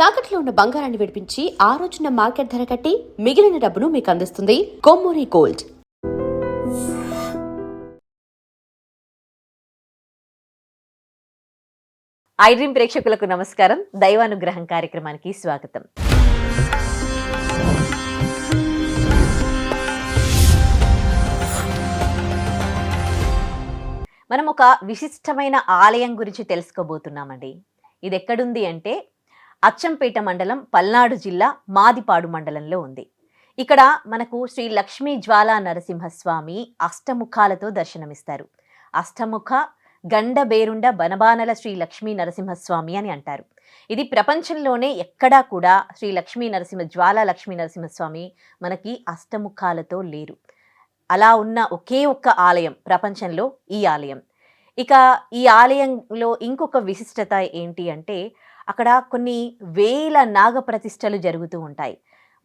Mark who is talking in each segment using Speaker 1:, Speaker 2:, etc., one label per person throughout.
Speaker 1: తాకట్లో ఉన్న బంగారాన్ని విడిపించి ఆ రోజున మార్కెట్ ధర కట్టి మిగిలిన డబ్బును మీకు అందిస్తుంది కొమ్మూరి గోల్డ్.
Speaker 2: ఐడ్రీమ్ ప్రేక్షకులకు నమస్కారం. దైవానుగ్రహం కార్యక్రమానికి స్వాగతం. మనం ఒక విశిష్టమైన ఆలయం గురించి తెలుసుకోబోతున్నామండి. ఇది ఎక్కడుంది అంటే అచ్చంపేట మండలం, పల్నాడు జిల్లా, మాదిపాడు మండలంలో ఉంది. ఇక్కడ మనకు శ్రీ లక్ష్మీ జ్వాలా నరసింహస్వామి అష్టముఖాలతో దర్శనమిస్తారు. అష్టముఖ గండబేరుండ బనబానల శ్రీ లక్ష్మీ నరసింహస్వామి అని అంటారు. ఇది ప్రపంచంలోనే ఎక్కడా కూడా శ్రీ జ్వాలా లక్ష్మీ నరసింహస్వామి మనకి అష్టముఖాలతో లేరు. అలా ఉన్న ఒకే ఒక్క ఆలయం ప్రపంచంలో ఈ ఆలయం. ఇక ఈ ఆలయంలో ఇంకొక విశిష్టత ఏంటి అంటే అక్కడ కొన్ని వేల నాగప్రతిష్టలు జరుగుతూ ఉంటాయి.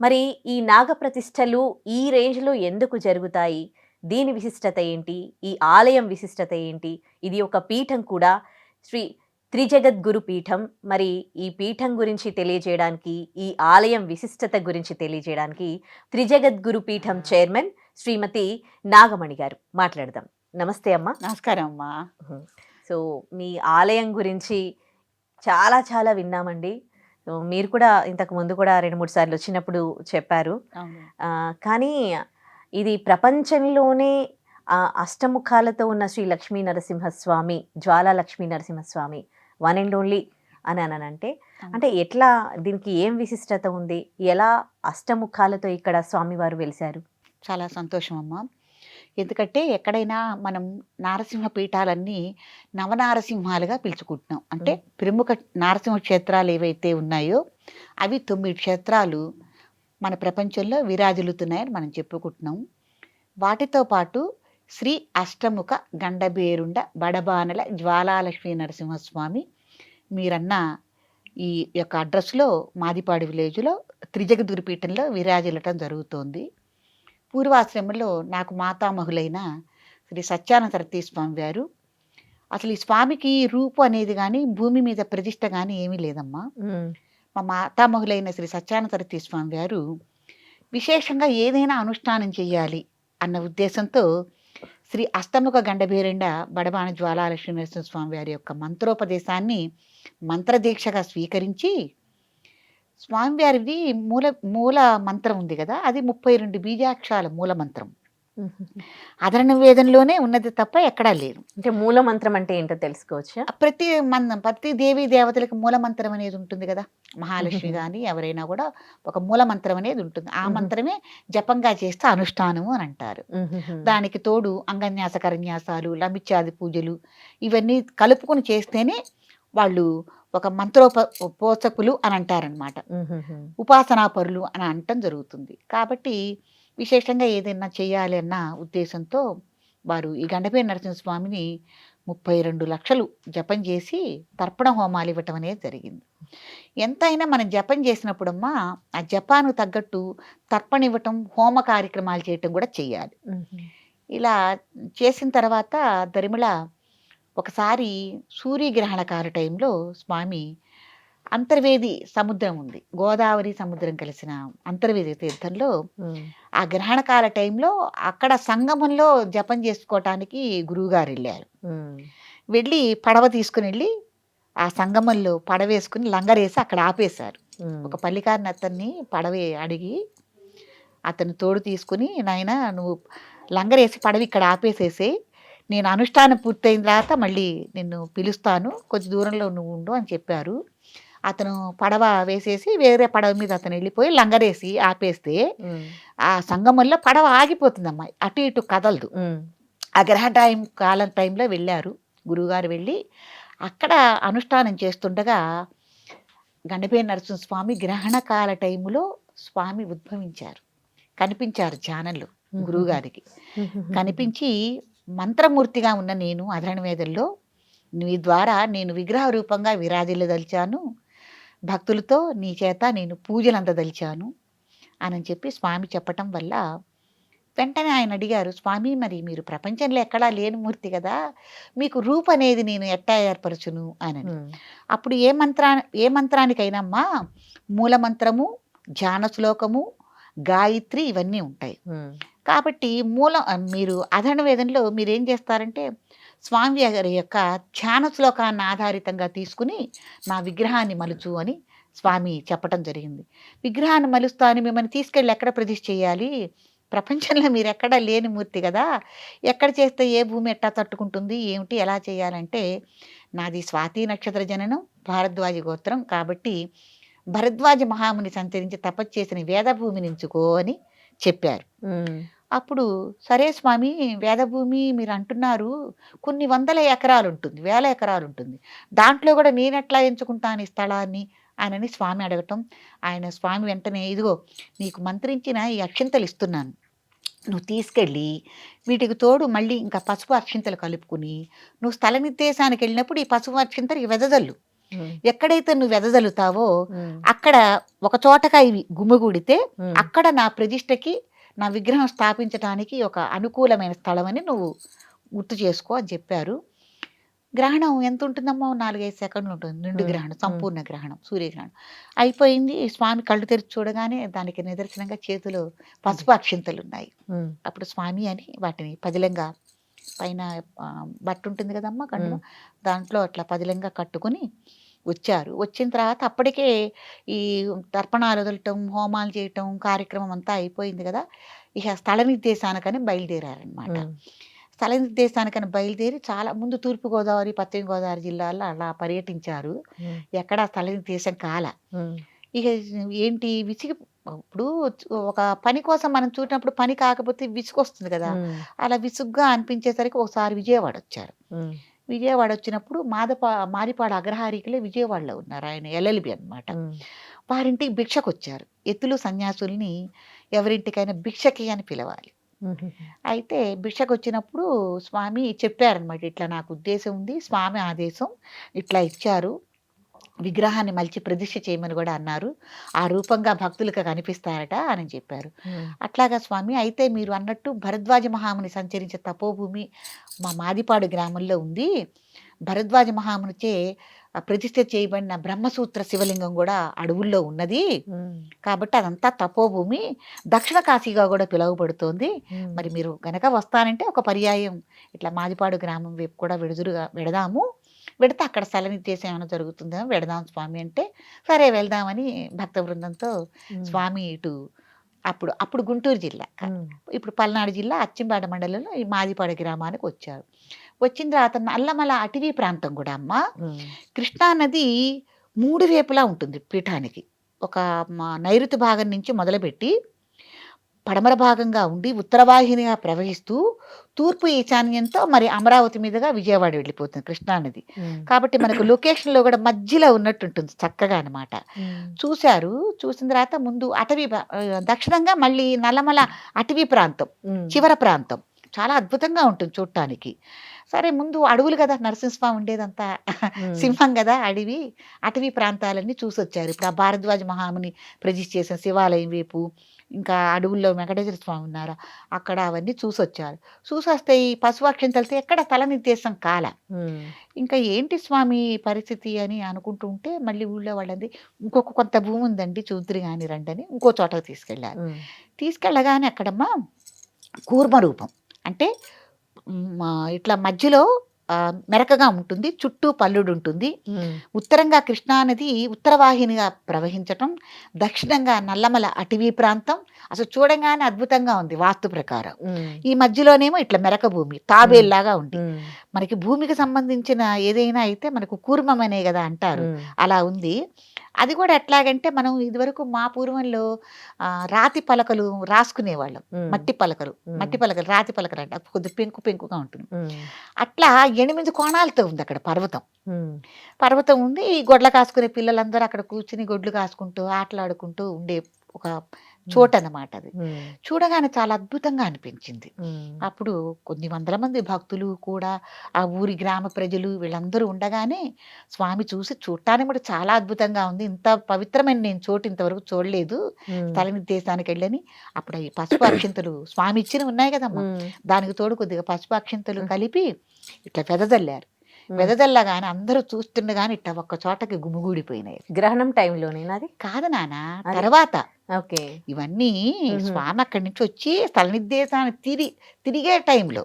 Speaker 2: మరి ఈ నాగప్రతిష్టలు ఈ రేంజ్లో ఎందుకు జరుగుతాయి? దీని విశిష్టత ఏంటి? ఈ ఆలయం విశిష్టత ఏంటి? ఇది ఒక పీఠం కూడా, శ్రీ త్రిజగద్గురు పీఠం. మరి ఈ పీఠం గురించి తెలియజేయడానికి, ఈ ఆలయం విశిష్టత గురించి తెలియజేయడానికి త్రిజగద్గురు పీఠం చైర్మన్ శ్రీమతి నాగమణి గారు మాట్లాడదాం. నమస్తే అమ్మా.
Speaker 3: నమస్కారం అమ్మా.
Speaker 2: సో మీ ఆలయం గురించి చాలా చాలా విన్నామండి. సో మీరు కూడా ఇంతకు ముందు కూడా 2-3 సార్లు వచ్చినప్పుడు చెప్పారు. కానీ ఇది ప్రపంచంలోనే అష్టముఖాలతో ఉన్న Shri Lakshmi Narasimhaswamy, Jwala Lakshmi Narasimhaswamy, one and only అని అనంటే అంటే ఎట్లా, దీనికి ఏం విశిష్టత ఉంది? ఎలా అష్టముఖాలతో ఇక్కడ స్వామివారు వెలిశారు?
Speaker 3: చాలా సంతోషం అమ్మా. ఎందుకంటే ఎక్కడైనా మనం నారసింహ పీఠాలన్నీ నవనారసింహాలుగా పిలుచుకుంటున్నాం. అంటే ప్రముఖ నారసింహ క్షేత్రాలు ఏవైతే ఉన్నాయో అవి 9 క్షేత్రాలు మన ప్రపంచంలో విరాజిల్లుతున్నాయని మనం చెప్పుకుంటున్నాం. వాటితో పాటు శ్రీ అష్టముఖ గండబేరుండ బడబానల జ్వాలాలక్ష్మీ నరసింహస్వామి మీరన్న ఈ యొక్క అడ్రస్లో మాదిపాడు విలేజ్లో త్రిజగద్గురు పీఠంలో విరాజిల్లటం జరుగుతోంది. పూర్వాశ్రమంలో నాకు మాతామహులైన శ్రీ సత్యానంద సరస్వతి స్వామి వారు, అసలు ఈ స్వామికి రూపు అనేది కానీ భూమి మీద ప్రతిష్ట కానీ ఏమీ లేదమ్మా. మా మాతామహులైన శ్రీ సత్యానంద సరస్వతి స్వామి వారు విశేషంగా ఏదైనా అనుష్ఠానం చేయాలి అన్న ఉద్దేశంతో శ్రీ అష్టముఖ గండబేరెండ బడబాన జ్వాలాలక్ష్మీ నరసింహస్వామి వారి యొక్క మంత్రోపదేశాన్ని మంత్రదీక్షగా స్వీకరించి, స్వామివారిది మూల మంత్రం ఉంది కదా, అది 32 బీజాక్షరాల మూల మంత్రం. అధర్ణ వేదంలోనే ఉన్నది తప్ప ఎక్కడా లేదు.
Speaker 2: అంటే మూల మంత్రం అంటే ఏంటో తెలుసుకోవచ్చా?
Speaker 3: ప్రతి దేవీ దేవతలకు మూల మంత్రం అనేది ఉంటుంది కదా. మహాలక్ష్మి కానీ ఎవరైనా కూడా ఒక మూల మంత్రం అనేది ఉంటుంది. ఆ మంత్రమే జపంగా చేస్తే అనుష్ఠానము అని అంటారు. దానికి తోడు అంగన్యాస కరన్యాసాలు, లమిత్యాది పూజలు ఇవన్నీ కలుపుకొని చేస్తేనే వాళ్ళు ఒక పోషకులు అని అంటారనమాట. ఉపాసనాపరులు అని అనటం జరుగుతుంది. కాబట్టి విశేషంగా ఏదైనా చేయాలి అన్న ఉద్దేశంతో వారు ఈ గండపేరు నరసింహస్వామిని 32 లక్షలు జపం చేసి తర్పణ హోమాలు ఇవ్వటం అనేది జరిగింది. ఎంతైనా మనం జపం చేసినప్పుడమ్మా ఆ జపానికి తగ్గట్టు తర్పణ ఇవ్వటం, హోమ కార్యక్రమాలు చేయటం కూడా చెయ్యాలి. ఇలా చేసిన తర్వాత దరిమిళ ఒకసారి సూర్యగ్రహణ కాల టైంలో స్వామి అంతర్వేది సముద్రం ఉంది, గోదావరి సముద్రం కలిసిన అంతర్వేది తీర్థంలో ఆ గ్రహణకాల టైంలో అక్కడ సంగమంలో జపం చేసుకోవటానికి గురువుగారు వెళ్ళారు. వెళ్ళి పడవ తీసుకుని వెళ్ళి ఆ సంగమంలో పడవేసుకుని లంగరేసి అక్కడ ఆపేశారు. ఒక పల్లికారిని అతన్ని పడవ అడిగి అతను తోడు తీసుకుని, నాయన నువ్వు లంగరేసి పడవ ఇక్కడ ఆపేసేసి నేను అనుష్ఠానం పూర్తయిన తర్వాత మళ్ళీ నిన్ను పిలుస్తాను, కొంచెం దూరంలో నువ్వు ఉండు అని చెప్పారు. అతను పడవ వేసేసి వేరే పడవ మీద అతను వెళ్ళిపోయి లంగరేసి ఆపేస్తే ఆ సంగమంలో పడవ ఆగిపోతుందమ్మా, అటు ఇటు కదలదు. ఆ కాలం టైంలో వెళ్ళారు గురువుగారు. వెళ్ళి అక్కడ అనుష్ఠానం చేస్తుండగా గండపేరు నరసింహస్వామి గ్రహణకాల టైంలో స్వామి ఉద్భవించారు, కనిపించారు ధ్యానంలో గురువుగారికి. కనిపించి మంత్రమూర్తిగా ఉన్న నేను అధరణ వేదంలో నీ ద్వారా నేను విగ్రహ రూపంగా విరాజిల్లదలిచాను, భక్తులతో నీ చేత నేను పూజలు అందదలిచాను అని చెప్పి స్వామి చెప్పటం వల్ల వెంటనే ఆయన అడిగారు, స్వామి మరి మీరు ప్రపంచంలో ఎక్కడా లేని మూర్తి కదా, మీకు రూపు అనేది నేను ఎట్టా ఏర్పరచును అని. అప్పుడు ఏ మంత్రానికైనమ్మా మూల మంత్రము, ధ్యాన శ్లోకము, గాయత్రి ఇవన్నీ ఉంటాయి. కాబట్టి మీరు అధర్ణ వేదంలో మీరేం చేస్తారంటే స్వామి గారి యొక్క ధ్యాన శ్లోకాన్ని ఆధారితంగా తీసుకుని నా విగ్రహాన్ని మలుచు అని స్వామి చెప్పటం జరిగింది. విగ్రహాన్ని మలుస్తా అని మిమ్మల్ని తీసుకెళ్ళి ఎక్కడ ప్రతిష్ఠ చేయాలి, ప్రపంచంలో మీరు ఎక్కడ లేని మూర్తి కదా, ఎక్కడ చేస్తే ఏ భూమి ఎట్టా తట్టుకుంటుంది ఏమిటి ఎలా చేయాలంటే, నాది స్వాతి నక్షత్ర జననం, భారద్వాజ గోత్రం కాబట్టి భరద్వాజ మహాముని సంచరించి తపస్సు చేసిన వేదభూమిని ఎంచుకో అని చెప్పారు. అప్పుడు సరే స్వామి, వేదభూమి మీరు అంటున్నారు, కొన్ని వందల ఎకరాలు ఉంటుంది, వేల ఎకరాలు ఉంటుంది, దాంట్లో కూడా నేనెట్లా ఎంచుకుంటాను ఈ స్థలాన్ని అని స్వామి అడగటం, స్వామి వెంటనే ఇదిగో నీకు మంత్రించిన ఈ అక్షింతలు ఇస్తున్నాను, నువ్వు తీసుకెళ్ళి వీటికి తోడు మళ్ళీ ఇంకా పసుపు అక్షింతలు కలుపుకుని నువ్వు స్థల నిర్దేశానికి వెళ్ళినప్పుడు ఈ పసుపు అక్షింతలు వెదజల్లు, ఎక్కడైతే నువ్వు వెదజల్లుతావో అక్కడ ఒక చోటగా ఇవి గుమిగూడితే అక్కడ నా ప్రతిష్టకి నా విగ్రహం స్థాపించడానికి ఒక అనుకూలమైన స్థలం అని నువ్వు గుర్తు చేసుకో అని చెప్పారు. గ్రహణం ఎంత ఉంటుందమ్మా, 4-5 సెకండ్లు ఉంటుంది, నిండు గ్రహణం, సంపూర్ణ గ్రహణం, సూర్యగ్రహణం అయిపోయింది. స్వామి కళ్ళు తెరిచి చూడగానే దానికి నిదర్శనంగా చేతిలో పసుపు అక్షింతలు ఉన్నాయి. అప్పుడు స్వామి అని వాటిని పదిలంగా పైన బట్ట ఉంటుంది కదమ్మా కండు, దాంట్లో అట్లా పదిలంగా కట్టుకుని వచ్చారు. వచ్చిన తర్వాత అప్పటికే ఈ తర్పణాలు వదలటం, హోమాలు చేయటం కార్యక్రమం అంతా అయిపోయింది కదా, ఇక స్థల నిర్దేశానికని బయలుదేరారనమాట. స్థల నిర్దేశానికని బయలుదేరి చాలా ముందు తూర్పుగోదావరి, పశ్చిమ గోదావరి జిల్లాల్లో అలా పర్యటించారు. ఎక్కడ స్థల నిర్దేశం కాల. ఇక ఏంటి ఇప్పుడు ఒక పని కోసం మనం చూసినప్పుడు పని కాకపోతే విసుగొస్తుంది కదా, అలా విసుగ్గా అనిపించేసరికి ఒకసారి విజయవాడ వచ్చారు. విజయవాడ వచ్చినప్పుడు మారిపాడు అగ్రహారికులే విజయవాడలో ఉన్నారు, ఆయన ఎల్ఎల్బి అనమాట. వారింటికి భిక్షకు వచ్చారు. ఎత్తులు సన్యాసుల్ని ఎవరింటికైనా భిక్షకి అని పిలవాలి. అయితే భిక్షకు వచ్చినప్పుడు స్వామి చెప్పారనమాట, ఇట్లా నాకు ఉద్దేశం ఉంది, స్వామి ఆదేశం ఇట్లా ఇచ్చారు, విగ్రహాన్ని మలిచి ప్రతిష్ఠ చేయమని కూడా అన్నారు, ఆ రూపంగా భక్తులకు కనిపిస్తారట అని చెప్పారు. అట్లాగా స్వామి, అయితే మీరు అన్నట్టు భరద్వాజ మహాముని సంచరించే తపోభూమి మా మాదిపాడు గ్రామంలో ఉంది, భరద్వాజ మహామునిచే ప్రతిష్ఠ చేయబడిన బ్రహ్మసూత్ర శివలింగం కూడా అడవుల్లో ఉన్నది కాబట్టి అదంతా తపోభూమి, దక్షిణ కాశీగా కూడా పిలువబడుతోంది. మరి మీరు గనక వస్తానంటే ఒక పర్యాయం ఇట్లా మాదిపాడు గ్రామం వైపు కూడా వెడదాము, వెడితే అక్కడ స్థల నిర్దేశం ఏమైనా జరుగుతుందేమో, వెడదాం స్వామి అంటే సరే వెళ్దామని భక్త బృందంతో స్వామి ఇటు అప్పుడు గుంటూరు జిల్లా, ఇప్పుడు పల్నాడు జిల్లా అచ్చంపేట మండలంలో ఈ మాదిపాడు గ్రామానికి వచ్చారు. వచ్చిన తర్వాత నల్లమల అటవీ ప్రాంతం కూడా అమ్మ, కృష్ణానది 3 వైపులా ఉంటుంది పీఠానికి. ఒక నైరుతి భాగం నుంచి మొదలుపెట్టి పడమర భాగంగా ఉండి ఉత్తరవాహినిగా ప్రవహిస్తూ తూర్పు ఈశాన్యంతో మరి అమరావతి మీదుగా విజయవాడ వెళ్ళిపోతుంది కృష్ణానది. కాబట్టి మనకు లొకేషన్లో కూడా మధ్యలో ఉన్నట్టు ఉంటుంది చక్కగా అనమాట. చూశారు. చూసిన తర్వాత ముందు దక్షిణంగా మళ్ళీ నల్లమల అటవీ ప్రాంతం, చివర ప్రాంతం చాలా అద్భుతంగా ఉంటుంది చూడటానికి. సరే ముందు అడవులు కదా, నరసింహస్వామి ఉండేదంతా సింహం కదా, అటవీ ప్రాంతాలన్నీ చూసొచ్చారు. ఇప్పుడు ఆ భారద్వాజ మహాముని ప్రతిష్ఠ చేసిన శివాలయం వైపు, ఇంకా అడవుల్లో వెంకటేశ్వర స్వామి ఉన్నారా అక్కడ, అవన్నీ చూసొచ్చారు. చూసొస్తే ఈ పశుపక్షంతలతో ఎక్కడ స్థల నిర్దేశం కాల. ఇంకా ఏంటి స్వామి పరిస్థితి అని అనుకుంటూ ఉంటే మళ్ళీ ఊళ్ళో వాళ్ళంది ఇంకొక కొంత భూమి ఉందండి చూద్దురు కానీ రండి అని ఇంకో చోటకు తీసుకెళ్ళారు. తీసుకెళ్ళగానే అక్కడమ్మా కూర్మ రూపం అంటే ఇట్లా మధ్యలో మెరకగా ఉంటుంది, చుట్టూ పల్లుడు ఉంటుంది. ఉత్తరంగా కృష్ణానది ఉత్తరవాహినిగా ప్రవహించటం, దక్షిణంగా నల్లమల అటవీ ప్రాంతం. అసలు చూడంగానే అద్భుతంగా ఉంది వాస్తు ప్రకారం. ఈ మధ్యలోనేమో ఇట్లా మెరక భూమి, తాబేల్లాగా ఉంది. మనకి భూమికి సంబంధించిన ఏదైనా అయితే మనకు కూర్మమనే కదా అంటారు, అలా ఉంది. అది కూడా ఎట్లాగంటే మనం ఇదివరకు మా పూర్వంలో రాతి పలకలు రాసుకునేవాళ్ళం, మట్టి పలకలు రాతి పలకలు అంటే కొద్ది పెంకుగా ఉంటుంది. అట్లా 8 కోణాలతో ఉంది అక్కడ పర్వతం ఉంది. ఈ గొడ్ల కాసుకునే పిల్లలందరూ అక్కడ కూర్చుని గొడ్లు కాసుకుంటూ ఆటలాడుకుంటూ ఉండే ఒక చోటు అన్నమాట అది. చూడగానే చాలా అద్భుతంగా అనిపించింది. అప్పుడు కొన్ని వందల మంది భక్తులు కూడా, ఆ ఊరి గ్రామ ప్రజలు వీళ్ళందరూ ఉండగానే స్వామి చూడటానికి కూడా చాలా అద్భుతంగా ఉంది. ఇంత పవిత్రమైన నేను చోటు ఇంతవరకు చూడలేదు. స్థల నిర్దేశానికి వెళ్ళని అప్పుడు అవి పసుపు అక్షింతలు స్వామి ఇచ్చినవి ఉన్నాయి కదమ్మా, దానికి తోడు కొద్దిగా పసుపు అక్షింతలు కలిపి ఇట్లా వెదజల్లారు. వెదజల్లగానే అందరూ చూస్తుండగానే ఇట్లా ఒక్క చోటకి గుమిగూడిపోయినాయి.
Speaker 2: గ్రహణం టైంలోనేనా అది?
Speaker 3: కాదు నాన్న,
Speaker 2: అది?
Speaker 3: తర్వాత
Speaker 2: ఓకే.
Speaker 3: ఇవన్నీ స్వామి అక్కడి నుంచి వచ్చి స్థల నిర్దేశానికి తిరిగే టైంలో,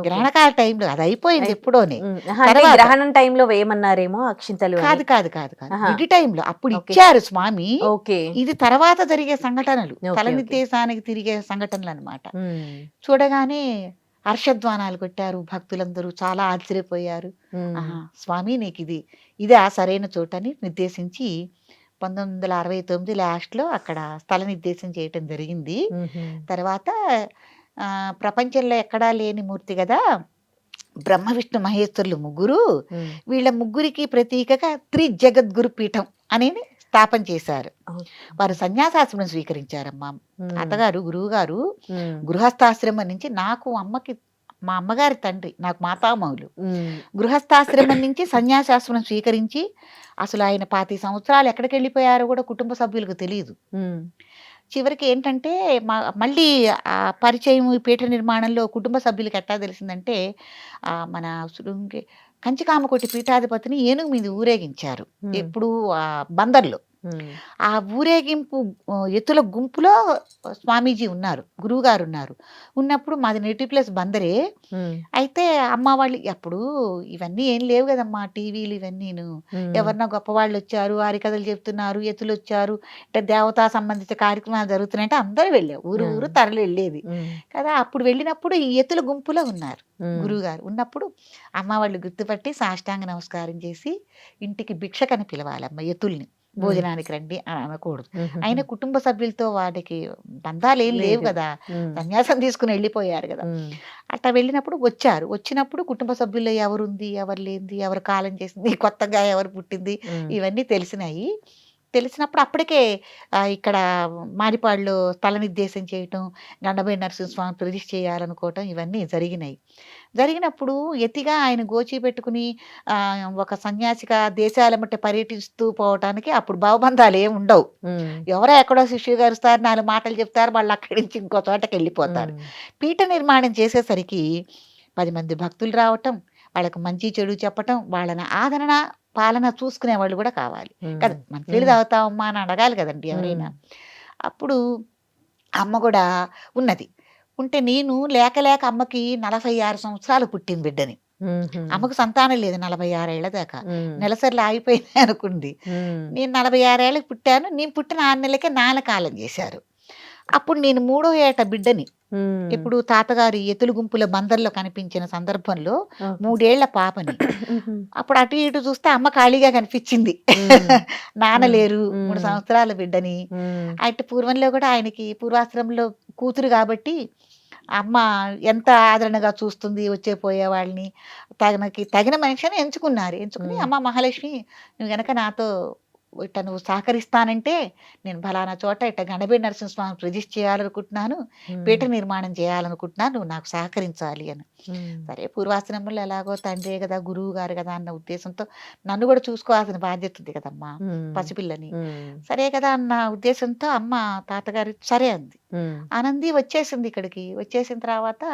Speaker 3: గ్రహణకాల టైంలో అది అయిపోయింది ఎప్పుడోనే. తర్వాత
Speaker 2: గ్రహణం టైంలో వేయమన్నారేమో అక్షింతలు.
Speaker 3: కాదు కాదు కాదు కాదు,
Speaker 2: ఆహా.
Speaker 3: విడి టైంలో అప్పుడు
Speaker 2: ఓకే.
Speaker 3: ఇచ్చారు స్వామి.
Speaker 2: ఓకే.
Speaker 3: ఇది తర్వాత జరిగే సంఘటనలు,
Speaker 2: ఓకే,
Speaker 3: స్థల
Speaker 2: ఓకే.
Speaker 3: నిర్దేశానికి తిరిగే సంఘటనలు అన్నమాట. చూడగానే హర్షధ్వానాలు కొట్టారు భక్తులందరూ, చాలా ఆశ్చర్యపోయారు. ఆహా, స్వామి నీకు ఇదే ఆ సరైన చోటని నిర్దేశించి 1969 లాస్ట్లో అక్కడ స్థల నిర్దేశం చేయటం జరిగింది. తర్వాత ప్రపంచంలో ఎక్కడా లేని మూర్తి కదా, బ్రహ్మ విష్ణు మహేశ్వరులు ముగ్గురు, వీళ్ళ ముగ్గురికి ప్రతీకగా త్రిజగద్గురు పీఠం అనేది స్థాపన చేశారు. వారు సన్యాసాశ్రమం స్వీకరించారమ్మా. తాతగారు గురువు గారు గృహస్థాశ్రమం నుంచి, మా అమ్మగారి తండ్రి నాకు మాతామహులు, గృహస్థాశ్రమం నుంచి సన్యాసాశ్రమం స్వీకరించి అసలు ఆయన 25 సంవత్సరాలు ఎక్కడికి వెళ్ళిపోయారో కూడా కుటుంబ సభ్యులకు తెలియదు. చివరికి ఏంటంటే మళ్ళీ ఆ పరిచయం ఈ పీఠ నిర్మాణంలో కుటుంబ సభ్యులకి ఎట్లా తెలిసిందంటే, మన కంచికామకోటి పీఠాధిపతిని ఏనుగు మీద ఊరేగించారు ఎప్పుడు బందర్లో. ఆ ఊరేగింపు ఎత్తుల గుంపులో స్వామీజీ ఉన్నారు, గురువు గారు ఉన్నారు. ఉన్నప్పుడు మాది నేటివ్ ప్లేస్ బందరే. అయితే అమ్మ వాళ్ళు అప్పుడు ఇవన్నీ ఏం లేవు కదమ్మా, టీవీలు ఇవన్నీను. ఎవరన్నా గొప్ప వాళ్ళు వచ్చారు, హరికథలు చెప్తున్నారు, ఎత్తులు వచ్చారు, అంటే దేవతా సంబంధిత కార్యక్రమాలు జరుగుతున్నాయంటే అందరూ వెళ్ళారు, ఊరు తరలి వెళ్ళేది కదా. అప్పుడు వెళ్ళినప్పుడు ఈ ఎత్తుల గుంపులో ఉన్నారు గురువు గారు. ఉన్నప్పుడు అమ్మ వాళ్ళు గుర్తుపట్టి సాష్టాంగ నమస్కారం చేసి ఇంటికి భిక్షకని పిలవాలమ్మ, ఎత్తుల్ని భోజనానికి రండి అని అనకూడదు. ఆయన కుటుంబ సభ్యులతో వాటికి బంధాలు ఏం లేవు కదా, సన్యాసం తీసుకుని వెళ్ళిపోయారు కదా. అట్లా వెళ్ళినప్పుడు వచ్చినప్పుడు కుటుంబ సభ్యుల్లో ఎవరుంది, ఎవరు లేనిది, ఎవరు కాలం చేసింది, కొత్తగా ఎవరు పుట్టింది, ఇవన్నీ తెలిసినప్పుడు అప్పటికే ఇక్కడ మారిపాడులో స్థల నిర్దేశం చేయటం, గండబేడి నరసింహస్వామి ప్రతిష్ఠ చేయాలనుకోవటం ఇవన్నీ జరిగినప్పుడు ఎతిగా ఆయన గోచి పెట్టుకుని ఒక సన్యాసిగా దేశాల మట్టి పర్యటిస్తూ పోవటానికి అప్పుడు భావబంధాలు ఏమి ఉండవు. ఎవరో ఎక్కడో శిష్యులు గారుస్తారు, 4 మాటలు చెప్తారు, వాళ్ళు అక్కడి నుంచి ఇంకో చోటకి వెళ్ళిపోతారు. పీఠ నిర్మాణం చేసేసరికి 10 మంది భక్తులు రావటం, వాళ్ళకి మంచి చెడు చెప్పటం, వాళ్ళని ఆదరణ పాలన చూసుకునే వాళ్ళు కూడా కావాలి కదా. మంత్రులు తాగుతావమ్మా అని అడగాలి కదండి ఎవరైనా. అప్పుడు అమ్మ కూడా ఉన్నది. ఉంటే నేను లేక అమ్మకి 46 సంవత్సరాలు పుట్టిన బిడ్డని, అమ్మకు సంతానం లేదు 46 ఏళ్ల దాకా, నెలసరిలో ఆగిపోయింది అనుకుంది. నేను 46 ఏళ్ళకి పుట్టాను, నేను పుట్టిన 6 నెలలకే నాన్నకాలం చేశారు. అప్పుడు నేను 3వ ఏట బిడ్డని. ఇప్పుడు తాతగారి ఎతులు గుంపుల బందర్లో కనిపించిన సందర్భంలో 3 ఏళ్ల పాపని. అప్పుడు అటు ఇటు చూస్తే అమ్మ ఖాళీగా కనిపించింది, నాన్న లేరు, 3 సంవత్సరాల బిడ్డని. అయితే పూర్వంలో కూడా ఆయనకి పూర్వాశ్రమంలో కూతురు కాబట్టి అమ్మ ఎంత ఆదరణగా చూస్తుంది వచ్చే పోయే వాళ్ళని. తగిన మనిషిని ఎంచుకుని అమ్మ మహాలక్ష్మి నువ్వు గనక నాతో ఇట్లా నువ్వు సహకరిస్తానంటే నేను ఫలానా చోట ఇట్లా గండబేడి నరసింహస్వామి ప్రతిష్ఠ చేయాలనుకుంటున్నాను, పీఠ నిర్మాణం చేయాలనుకుంటున్నాను, నువ్వు నాకు సహకరించాలి అని. సరే, పూర్వాశ్రమంలో ఎలాగో తండ్రే కదా, గురువు గారు కదా అన్న ఉద్దేశంతో నన్ను కూడా చూసుకోవాల్సిన బాధ్యత ఉంది కదమ్మా, పసిపిల్లని. సరే కదా అన్న ఉద్దేశంతో అమ్మ తాతగారి సరే అంది. ఆనంది వచ్చేసింది ఇక్కడికి. వచ్చేసిన తర్వాత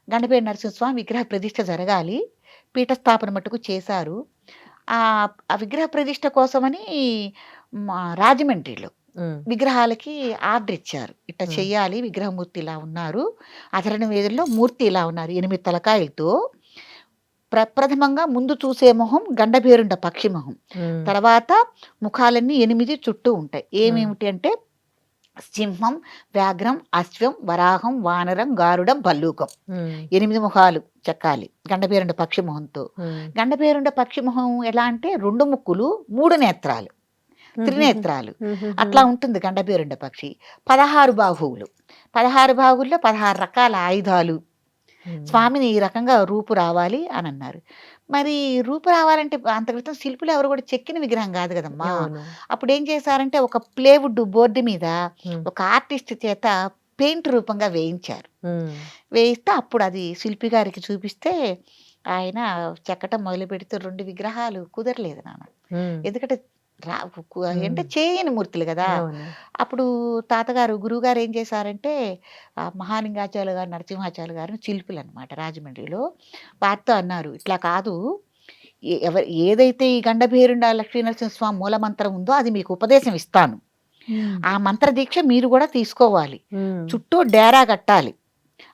Speaker 3: గండబేడి నరసింహస్వామి విగ్రహ ప్రతిష్ఠ జరగాలి, పీఠస్థాపన మట్టుకు చేశారు. ఆ విగ్రహ ప్రతిష్ఠ కోసమని రాజమండ్రిలో విగ్రహాలకి ఆర్డర్ ఇచ్చారు, ఇట్లా చెయ్యాలి, విగ్రహమూర్తి ఇలా ఉన్నారు, అధరణ వేదుల్లో మూర్తి ఇలా ఉన్నారు 8 తలకాయలతో. ప్రప్రథమంగా ముందు చూసే మొహం గండభేరుండ పక్షి మొహం, తర్వాత ముఖాలన్నీ 8 చుట్టూ ఉంటాయి. ఏమేమిటి అంటే సింహం, వ్యాఘ్రం, అశ్వం, వరాహం, వానరం, గారుడం, భల్లూకం, 8 ముఖాలు చెక్కాలి గండభేరుండ పక్షి మొహంతో. గండభేరుండ పక్షి మొహం ఎలా అంటే 2 ముక్కులు 3 నేత్రాలు, త్రినేత్రాలు అట్లా ఉంటుంది గండభేరుండ పక్షి. 16 బాహువులు, 16 బాహువుల్లో 16 రకాల ఆయుధాలు. స్వామిని ఈ రకంగా రూపు రావాలి అని అన్నారు. మరి రూపు రావాలంటే అంత క్రితం శిల్పులు ఎవరు కూడా చెక్కిన విగ్రహం కాదు కదమ్మా.
Speaker 2: అవును.
Speaker 3: అప్పుడు ఏం చేశారంటే ఒక ప్లేవుడ్ బోర్డు మీద
Speaker 2: ఉమ్,
Speaker 3: ఒక ఆర్టిస్ట్ చేత పెయింట్ రూపంగా వేయించారు.
Speaker 2: ఉమ్,
Speaker 3: వేయిస్తే అప్పుడు అది శిల్పి గారికి చూపిస్తే ఆయన చెక్కటం మొదలుపెడితే 2 విగ్రహాలు కుదరలేదు నాన్న.
Speaker 2: ఉమ్,
Speaker 3: ఎందుకంటే రా అంటే
Speaker 2: ఉమ్,
Speaker 3: చేయని మూర్తులు గదా!
Speaker 2: అవును.
Speaker 3: అప్పుడు తాతగారు గురువుగారు ఏం చేశారంటే మహాలింగాచార్యులు గారు, నరసింహాచార్యులు గారు శిల్పులనమాట రాజమండ్రిలో. వారితో అన్నారు, "ఇట్లా కాదు ఏదైతే ఈ గండభేరుండ లక్ష్మీనరసింహస్వామి మూలమంత్రం ఉందో అది మీకు ఉపదేశం ఇస్తాను. ఆ మంత్ర దీక్ష మీరు కూడా తీసుకోవాలి.
Speaker 2: ఉమ్,
Speaker 3: చుట్టూ డేరా కట్టాలి.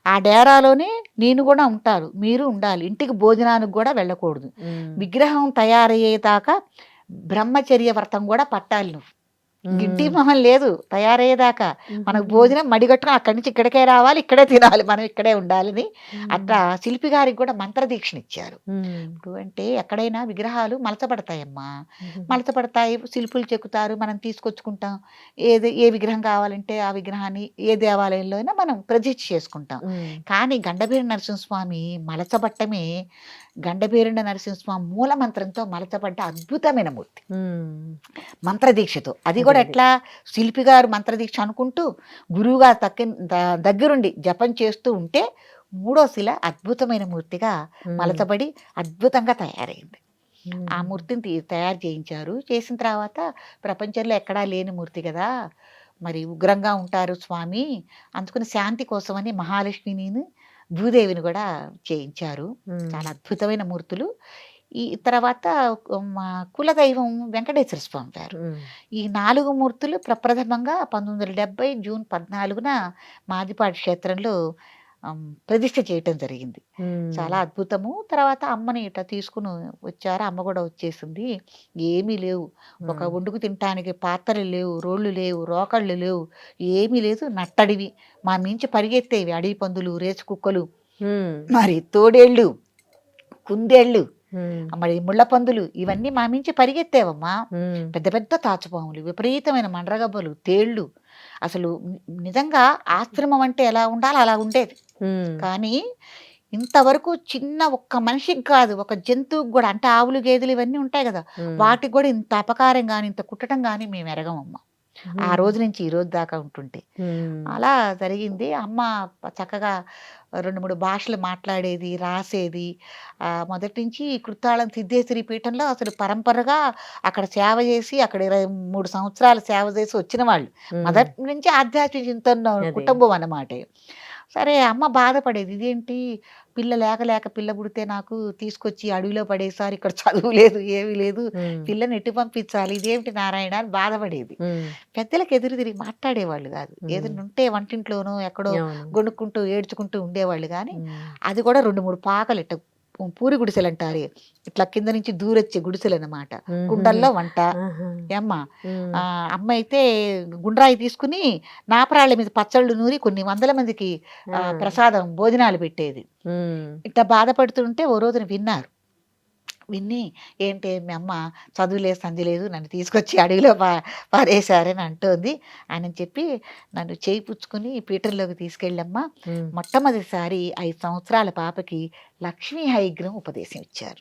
Speaker 3: ఆ డేరాలోనే నేను కూడా ఉంటాను. మీరు ఉండాలి. ఇంటికి భోజనానికి కూడా వెళ్ళకూడదు.
Speaker 2: ఉమ్,
Speaker 3: విగ్రహం తయారయ్యేదాకా బ్రహ్మచర్య వ్రతం కూడా పట్టాలి నువ్వు. గిడ్డి
Speaker 2: ఉమ్,
Speaker 3: మొహం లేదు తయారయ్యేదాకా. మనకు భోజనం మడిగట్టుకుని అక్కడి నుంచి ఇక్కడికే రావాలి, ఇక్కడే తినాలి, మనం ఇక్కడే ఉండాలని అట్లా శిల్పి గారికి కూడా మంత్రదీక్షణ ఇచ్చారు.
Speaker 2: ఉమ్,
Speaker 3: ఇప్పుడు అంటే ఎక్కడైనా విగ్రహాలు మలచబడతాయమ్మా.
Speaker 2: ఉమ్,
Speaker 3: మలచబడతాయి, శిల్పులు చెక్కుతారు, మనం తీసుకొచ్చుకుంటాం. ఏ విగ్రహం కావాలంటే ఆ విగ్రహాన్ని ఏ దేవాలయంలో అయినా మనం ప్రతిష్ఠ చేసుకుంటాం.
Speaker 2: ఉమ్,
Speaker 3: కానీ గండభేరు నరసింహస్వామి మలచబట్టమే గండభేరుండ నరసింహస్వామి మూల మంత్రంతో మలచబడ్డ అద్భుతమైన మూర్తి.
Speaker 2: ఉమ్,
Speaker 3: మంత్రదీక్షతో. అది
Speaker 2: అదే
Speaker 3: కూడా
Speaker 2: అదే.
Speaker 3: ఎట్లా శిల్పి గారు మంత్రదీక్ష అనుకుంటూ గురువుగారు దగ్గరుండి జపం చేస్తూ ఉంటే మూడో శిల అద్భుతమైన మూర్తిగా
Speaker 2: ఉమ్,
Speaker 3: మలచబడి అద్భుతంగా తయారైంది.
Speaker 2: ఉమ్,
Speaker 3: ఆ మూర్తిని తయారు చేయించారు. చేసిన తర్వాత ప్రపంచంలో ఎక్కడా లేని మూర్తి కదా, మరి ఉగ్రంగా ఉంటారు స్వామి, అందుకని శాంతి కోసమని మహాలక్ష్మిని భూదేవిని కూడా చేయించారు.
Speaker 2: ఉమ్,
Speaker 3: చాలా అద్భుతమైన మూర్తులు. ఈ తర్వాత మా కులదైవం వెంకటేశ్వర స్వామి వారు.
Speaker 2: ఉమ్,
Speaker 3: ఈ 4 మూర్తులు ప్రప్రథమంగా 1970 జూన్ 14న మాదిపాటి క్షేత్రంలో ప్రతిష్ఠ చేయటం జరిగింది.
Speaker 2: ఉమ్,
Speaker 3: చాలా అద్భుతము. తర్వాత అమ్మని ఇట్లా తీసుకుని వచ్చారు. అమ్మ కూడా వచ్చేసింది. ఏమీ లేవు. ఒక
Speaker 2: ఉమ్,
Speaker 3: వండుకు తినటానికి పాత్రలు లేవు, రోళ్ళు లేవు, రోకళ్ళు లేవు, ఏమీ లేదు. నట్టడివి. మా మించి పరిగెత్తేవి అడవి పందులు, రేచు కుక్కలు,
Speaker 2: ఉమ్,
Speaker 3: మరి తోడేళ్ళు, కుందేళ్ళు,
Speaker 2: ఉమ్,
Speaker 3: మరి ముళ్ళ పందులు, ఇవన్నీ మా మించి పరిగెత్తేవమ్మా.
Speaker 2: ఉమ్,
Speaker 3: పెద్ద పెద్ద తాచుపాములు, విపరీతమైన మండ్రగబ్బలు, తేళ్ళు. అసలు నిజంగా ఆశ్రమం అంటే ఎలా ఉండాలో అలా ఉండేది.
Speaker 2: ఉమ్,
Speaker 3: కానీ ఇంతవరకు చిన్న ఒక్క మనిషికి కాదు, ఒక జంతువుకి కూడా, అంటే ఆవులు గేదెలు ఇవన్నీ ఉంటాయి కదా,
Speaker 2: ఉమ్,
Speaker 3: వాటికి కూడా ఇంత అపకారం కానీ ఇంత కుట్టడం కానీ మేము ఎరగమమ్మా. ఆ రోజు నుంచి ఈ రోజు దాకా ఉంటుంటే
Speaker 2: ఉమ్,
Speaker 3: అలా జరిగింది. అమ్మ చక్కగా 2, 3 భాషలు మాట్లాడేది, రాసేది. మొదటి నుంచి కృతాళం సిద్ధేశ్వరి పీఠంలో అసలు పరంపరగా అక్కడ సేవ చేసి, అక్కడ 23 సంవత్సరాలు సేవ చేసి వచ్చిన వాళ్ళు.
Speaker 2: ఉమ్,
Speaker 3: మొదటి నుంచి ఆధ్యాత్మిక చింతన
Speaker 2: అదే.
Speaker 3: కుటుంబం అన్నమాట. సరే అమ్మ బాధపడేది, ఇదేంటి పిల్ల లేక పిల్ల పుడితే నాకు తీసుకొచ్చి అడవిలో పడేసారు, ఇక్కడ చదువు లేదు, ఏమీ లేదు,
Speaker 2: ఉమ్,
Speaker 3: పిల్లని ఎటు పంపించాలి, ఇదేమిటి నారాయణ అని బాధపడేది.
Speaker 2: ఉమ్,
Speaker 3: పెద్దలకు ఎదురు తిరిగి మాట్లాడేవాళ్ళు కాదు. ఏదైనా ఉంటే వంటింట్లోనో ఎక్కడో
Speaker 2: అవును.
Speaker 3: గొణుక్కుంటూ ఏడ్చుకుంటూ ఉండేవాళ్ళు. కానీ
Speaker 2: ఉమ్,
Speaker 3: అది కూడా 2, 3 పాకలు ఇట్ట పూరి గుడిసెలు అంటారు, ఇట్లా కింద నుంచి దూరొచ్చే గుడిసెలు అన్నమాట.
Speaker 2: ఉమ్,
Speaker 3: కుండల్లో వంట.
Speaker 2: ఆహా,
Speaker 3: ఏమ్మ
Speaker 2: ఉమ్,
Speaker 3: అమ్మ అయితే గుండ్రాయి తీసుకుని నాపరాళ్ళ మీద పచ్చళ్ళు నూరి కొన్ని వందల మందికి
Speaker 2: ఆ,
Speaker 3: ప్రసాదం భోజనాలు పెట్టేది.
Speaker 2: ఉమ్,
Speaker 3: ఇట్లా బాధపడుతుంటే ఓ రోజున విన్నారు. విని, ఏంటి మీ అమ్మ చదువు లేదు, సంధి లేదు, నన్ను తీసుకొచ్చి అడవిలో పారేశారని అంటోంది అని చెప్పి నన్ను చేయి పుచ్చుకుని పీఠంలోకి తీసుకెళ్ళమ్మా.
Speaker 2: ఉమ్,
Speaker 3: మొట్టమొదటిసారి 5 సంవత్సరాల పాపకి లక్ష్మీ హైగ్రం ఉపదేశం ఇచ్చారు.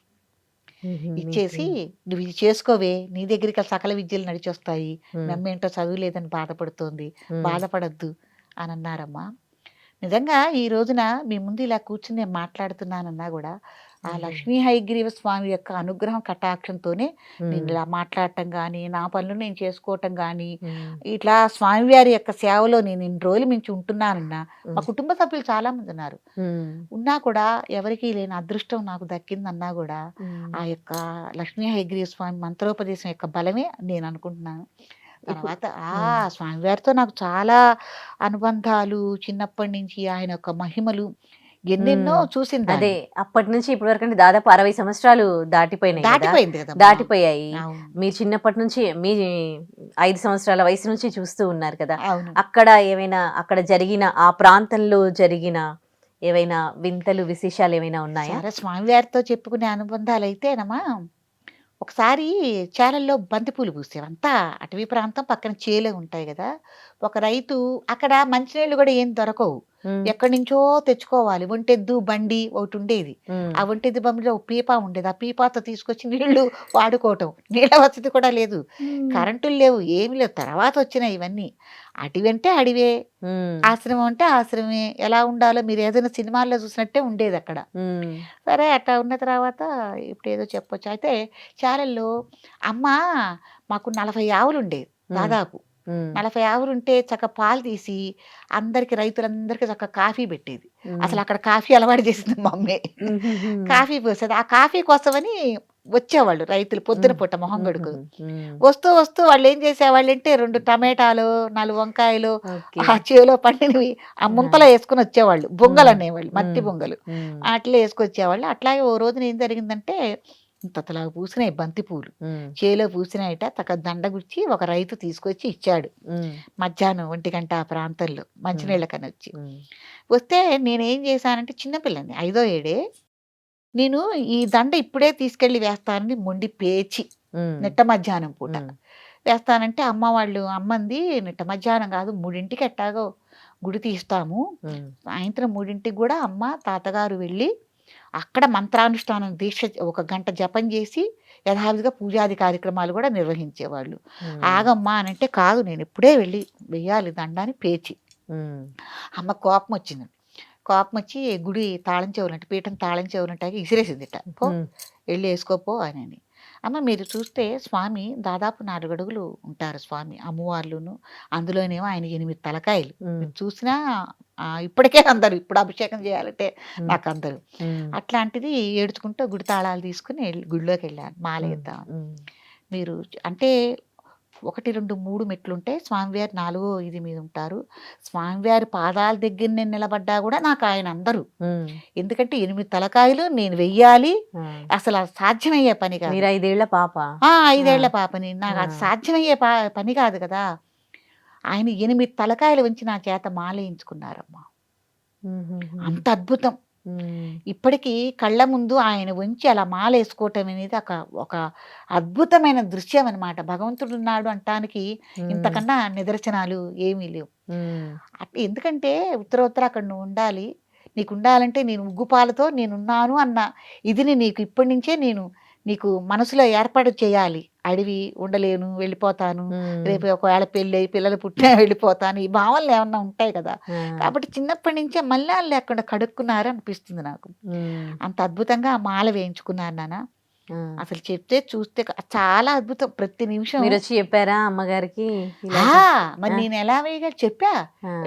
Speaker 2: ఉమ్,
Speaker 3: ఇచ్చేసి, నువ్వు ఇది చేసుకోవే, నీ దగ్గరికి సకల విద్యలు నడిచొస్తాయి,
Speaker 2: ఉమ్,
Speaker 3: నమ్మేంటో చదువు లేదని బాధపడుతోంది,
Speaker 2: ఉమ్,
Speaker 3: బాధపడద్దు అని అన్నారమ్మా. నిజంగా ఈ రోజున మీ ముందు ఇలా కూర్చుని నేను మాట్లాడుతున్నానన్నా కూడా ఆ
Speaker 2: ఉమ్,
Speaker 3: లక్ష్మీ హయగ్రీవ స్వామి యొక్క అనుగ్రహం కటాక్షంతోనే నేను
Speaker 2: ఉమ్,
Speaker 3: ఇలా మాట్లాడటం కానీ, నా పనులు నేను చేసుకోవటం కానీ,
Speaker 2: ఉమ్,
Speaker 3: ఇట్లా స్వామివారి యొక్క సేవలో నేను ఇన్ని రోజులు మించి ఉంటున్నానన్నా. మా
Speaker 2: ఉమ్,
Speaker 3: కుటుంబ సభ్యులు చాలామంది ఉన్నారు.
Speaker 2: ఉమ్,
Speaker 3: ఉన్నా కూడా ఎవరికీ లేని అదృష్టం నాకు దక్కిందన్నా కూడా
Speaker 2: ఉమ్.
Speaker 3: ఆ యొక్క లక్ష్మీ హయగ్రీవ స్వామి మంత్రోపదేశం యొక్క బలమే నేను అనుకుంటున్నాను. తర్వాత స్వామివారితో నాకు చాలా అనుబంధాలు, చిన్నప్పటి నుంచి ఆయన యొక్క మహిమలు ఎన్నెన్నో
Speaker 2: ఉమ్,
Speaker 3: చూసింది.
Speaker 2: అదే అప్పటి నుంచి ఇప్పటి వరకు అంటే దాదాపు 60 సంవత్సరాలు దాటిపోయినాయి కదా,
Speaker 3: దాటిపోయింది కదా.
Speaker 2: దాటిపోయాయి.
Speaker 3: అవును,
Speaker 2: మీరు చిన్నప్పటి నుంచి మీ 5 సంవత్సరాల వయసు నుంచి చూస్తూ ఉన్నారు కదా,
Speaker 3: అవును.
Speaker 2: అక్కడ ఏమైనా అక్కడ జరిగిన ఆ ప్రాంతంలో జరిగిన ఏవైనా వింతలు విశేషాలు ఏమైనా ఉన్నాయా?
Speaker 3: సరే, స్వామివారితో చెప్పుకునే అనుబంధాలు అయితేనమ్మా, ఒకసారి చేలల్లో బంతిపూలు పూసేవి. అంతా అటవీ ప్రాంతం, పక్కన చేలే ఉంటాయి కదా. ఒక రైతు, అక్కడ మంచినీళ్ళు కూడా ఏం దొరకవు. ఎక్కడి నుంచో తెచ్చుకోవాలి. ఒంటెద్దు బండి ఒకటి ఉండేది. ఆ ఒంటెద్దు బండిలో ఒక పీపా ఉండేది. ఆ పీపాతో తీసుకొచ్చి నీళ్లు వాడుకోవటం. నీళ్ళ వసతి కూడా లేదు. కరెంటులు లేవు, ఏమి లేవు. తర్వాత వచ్చినాయి ఇవన్నీ. అడవి అంటే అడివే, ఆశ్రమం అంటే ఆశ్రమే. ఎలా ఉండాలో మీరు ఏదైనా సినిమాల్లో చూసినట్టే ఉండేది అక్కడ. సరే అట్లా ఉన్న తర్వాత ఇప్పుడు ఏదో చెప్పొచ్చు. అయితే చాలల్లో అమ్మ మాకు 40 ఆవులు ఉండేవి దాదాపు. 40 ఆవులుంటే చక్కగా పాలు తీసి అందరికి రైతులందరికీ చక్కగా కాఫీ పెట్టేది. అసలు అక్కడ కాఫీ అలవాటు చేసింది మా అమ్మే. కాఫీ పోసేది. ఆ కాఫీ కోసమని వచ్చేవాళ్ళు రైతులు పొద్దున పూట మొహం కడుక్కుని. వస్తూ వస్తూ వాళ్ళు ఏం చేసేవాళ్ళంటే 2 టమాటాలు, 4 వంకాయలు ఆ చేలో పండినవి ఆ ముంతలో వేసుకుని వచ్చేవాళ్ళు. బొంగలు అనేవాళ్ళు, మట్టి బొంగలు. అట్లా వేసుకొచ్చేవాళ్ళు. అట్లాగే ఓ రోజున ఏం జరిగిందంటే ఇంతలాగా పూసినాయి బంతి పూలు, చేలో పూసినాయట. దండ గుచ్చి ఒక రైతు తీసుకొచ్చి ఇచ్చాడు. మధ్యాహ్నం 1 గంట ఆ ప్రాంతంలో మంచినీళ్ళకని వచ్చి వస్తే నేనేం చేశానంటే, చిన్నపిల్లని 5ో ఏడే, నేను ఈ దండ ఇప్పుడే తీసుకెళ్లి వేస్తానని మొండి పేచి నిట్ట మధ్యాహ్నం పూట వేస్తానంటే అమ్మ వాళ్ళు అమ్మంది, నిట్ట మధ్యాహ్నం కాదు 3ంటికి ఎట్టాగో గుడి తీస్తాము, సాయంత్రం 3ంటికి కూడా అమ్మ తాతగారు వెళ్ళి అక్కడ మంత్రానుష్ఠానం దీక్ష 1 గంట జపం చేసి యథావిధిగా పూజాది కార్యక్రమాలు కూడా నిర్వహించేవాళ్ళు. ఆగమ్మా అని అంటే, కాదు నేను ఇప్పుడే వెళ్ళి వెయ్యాలి దండాన్ని పేచి. అమ్మ కోపం వచ్చింది. కోపం వచ్చి గుడి తాళం చెవులంటే, పీఠం తాళం చెవులంటే ఇసిరేసిందిట. పో వెళ్ళి వేసుకోపో అని. అమ్మ మీరు చూస్తే స్వామి దాదాపు 4 అడుగులు ఉంటారు స్వామి, అమ్మవార్లును. అందులోనేమో ఆయన 8 తలకాయలు. మీరు చూసినా ఇప్పటికే అందరు, ఇప్పుడు అభిషేకం చేయాలంటే నాకు అందరు. అట్లాంటిది ఏడ్చుకుంటూ గుడి తాళాలు తీసుకుని గుడిలోకి వెళ్ళాను మాలేద్దామని. మీరు అంటే 1, 2, 3 మెట్లుంటాయి. స్వామివారి 4వ ఇది మీద ఉంటారు. స్వామివారి పాదాల దగ్గర నేను నిలబడ్డా కూడా నాకు ఆయన అందరు. ఎందుకంటే 8 తలకాయలు నేను వెయ్యాలి. అసలు అది సాధ్యమయ్యే పని కాదు.
Speaker 2: 5 ఏళ్ల పాప?
Speaker 3: 5 ఏళ్ల పాపని. నాకు అది సాధ్యమయ్యే పని కాదు కదా. ఆయన 8 తలకాయలు ఉంచి నా చేత మాలేయించుకున్నారమ్మా. అంత అద్భుతం. ఇప్పటికీ కళ్ళ ముందు ఆయన ఉంచి అలా మాలేసుకోవటం అనేది ఒక అద్భుతమైన దృశ్యం అనమాట. భగవంతుడు ఉన్నాడు అంటానికి ఇంతకన్నా నిదర్శనాలు ఏమీ లేవు. ఎందుకంటే ఉత్తర అక్కడ నువ్వు ఉండాలి. నీకు ఉండాలంటే నేను ఉగ్గుపాలతో నేనున్నాను అన్న ఇదిని నీకు ఇప్పటి నుంచే నేను నీకు మనసులో ఏర్పాటు చేయాలి. అడవి ఉండలేను, వెళ్ళిపోతాను, రేపు ఒకవేళ పెళ్ళి అయ్యి పిల్లలు పుట్టినా వెళ్ళిపోతాను, ఈ భావనలు ఏమన్నా ఉంటాయి కదా. కాబట్టి చిన్నప్పటి నుంచే మళ్ళీ లేకుండా కడుక్కున్నారు అనిపిస్తుంది నాకు. అంత అద్భుతంగా ఆ మాల వేయించుకున్నారు నాన్న. అసలు చెప్తే చూస్తే చాలా అద్భుతం. ప్రతి నిమిషం
Speaker 2: మీరు వచ్చి చెప్పారా అమ్మగారికి?
Speaker 3: మరి నేను ఎలా వేయగా చెప్పా,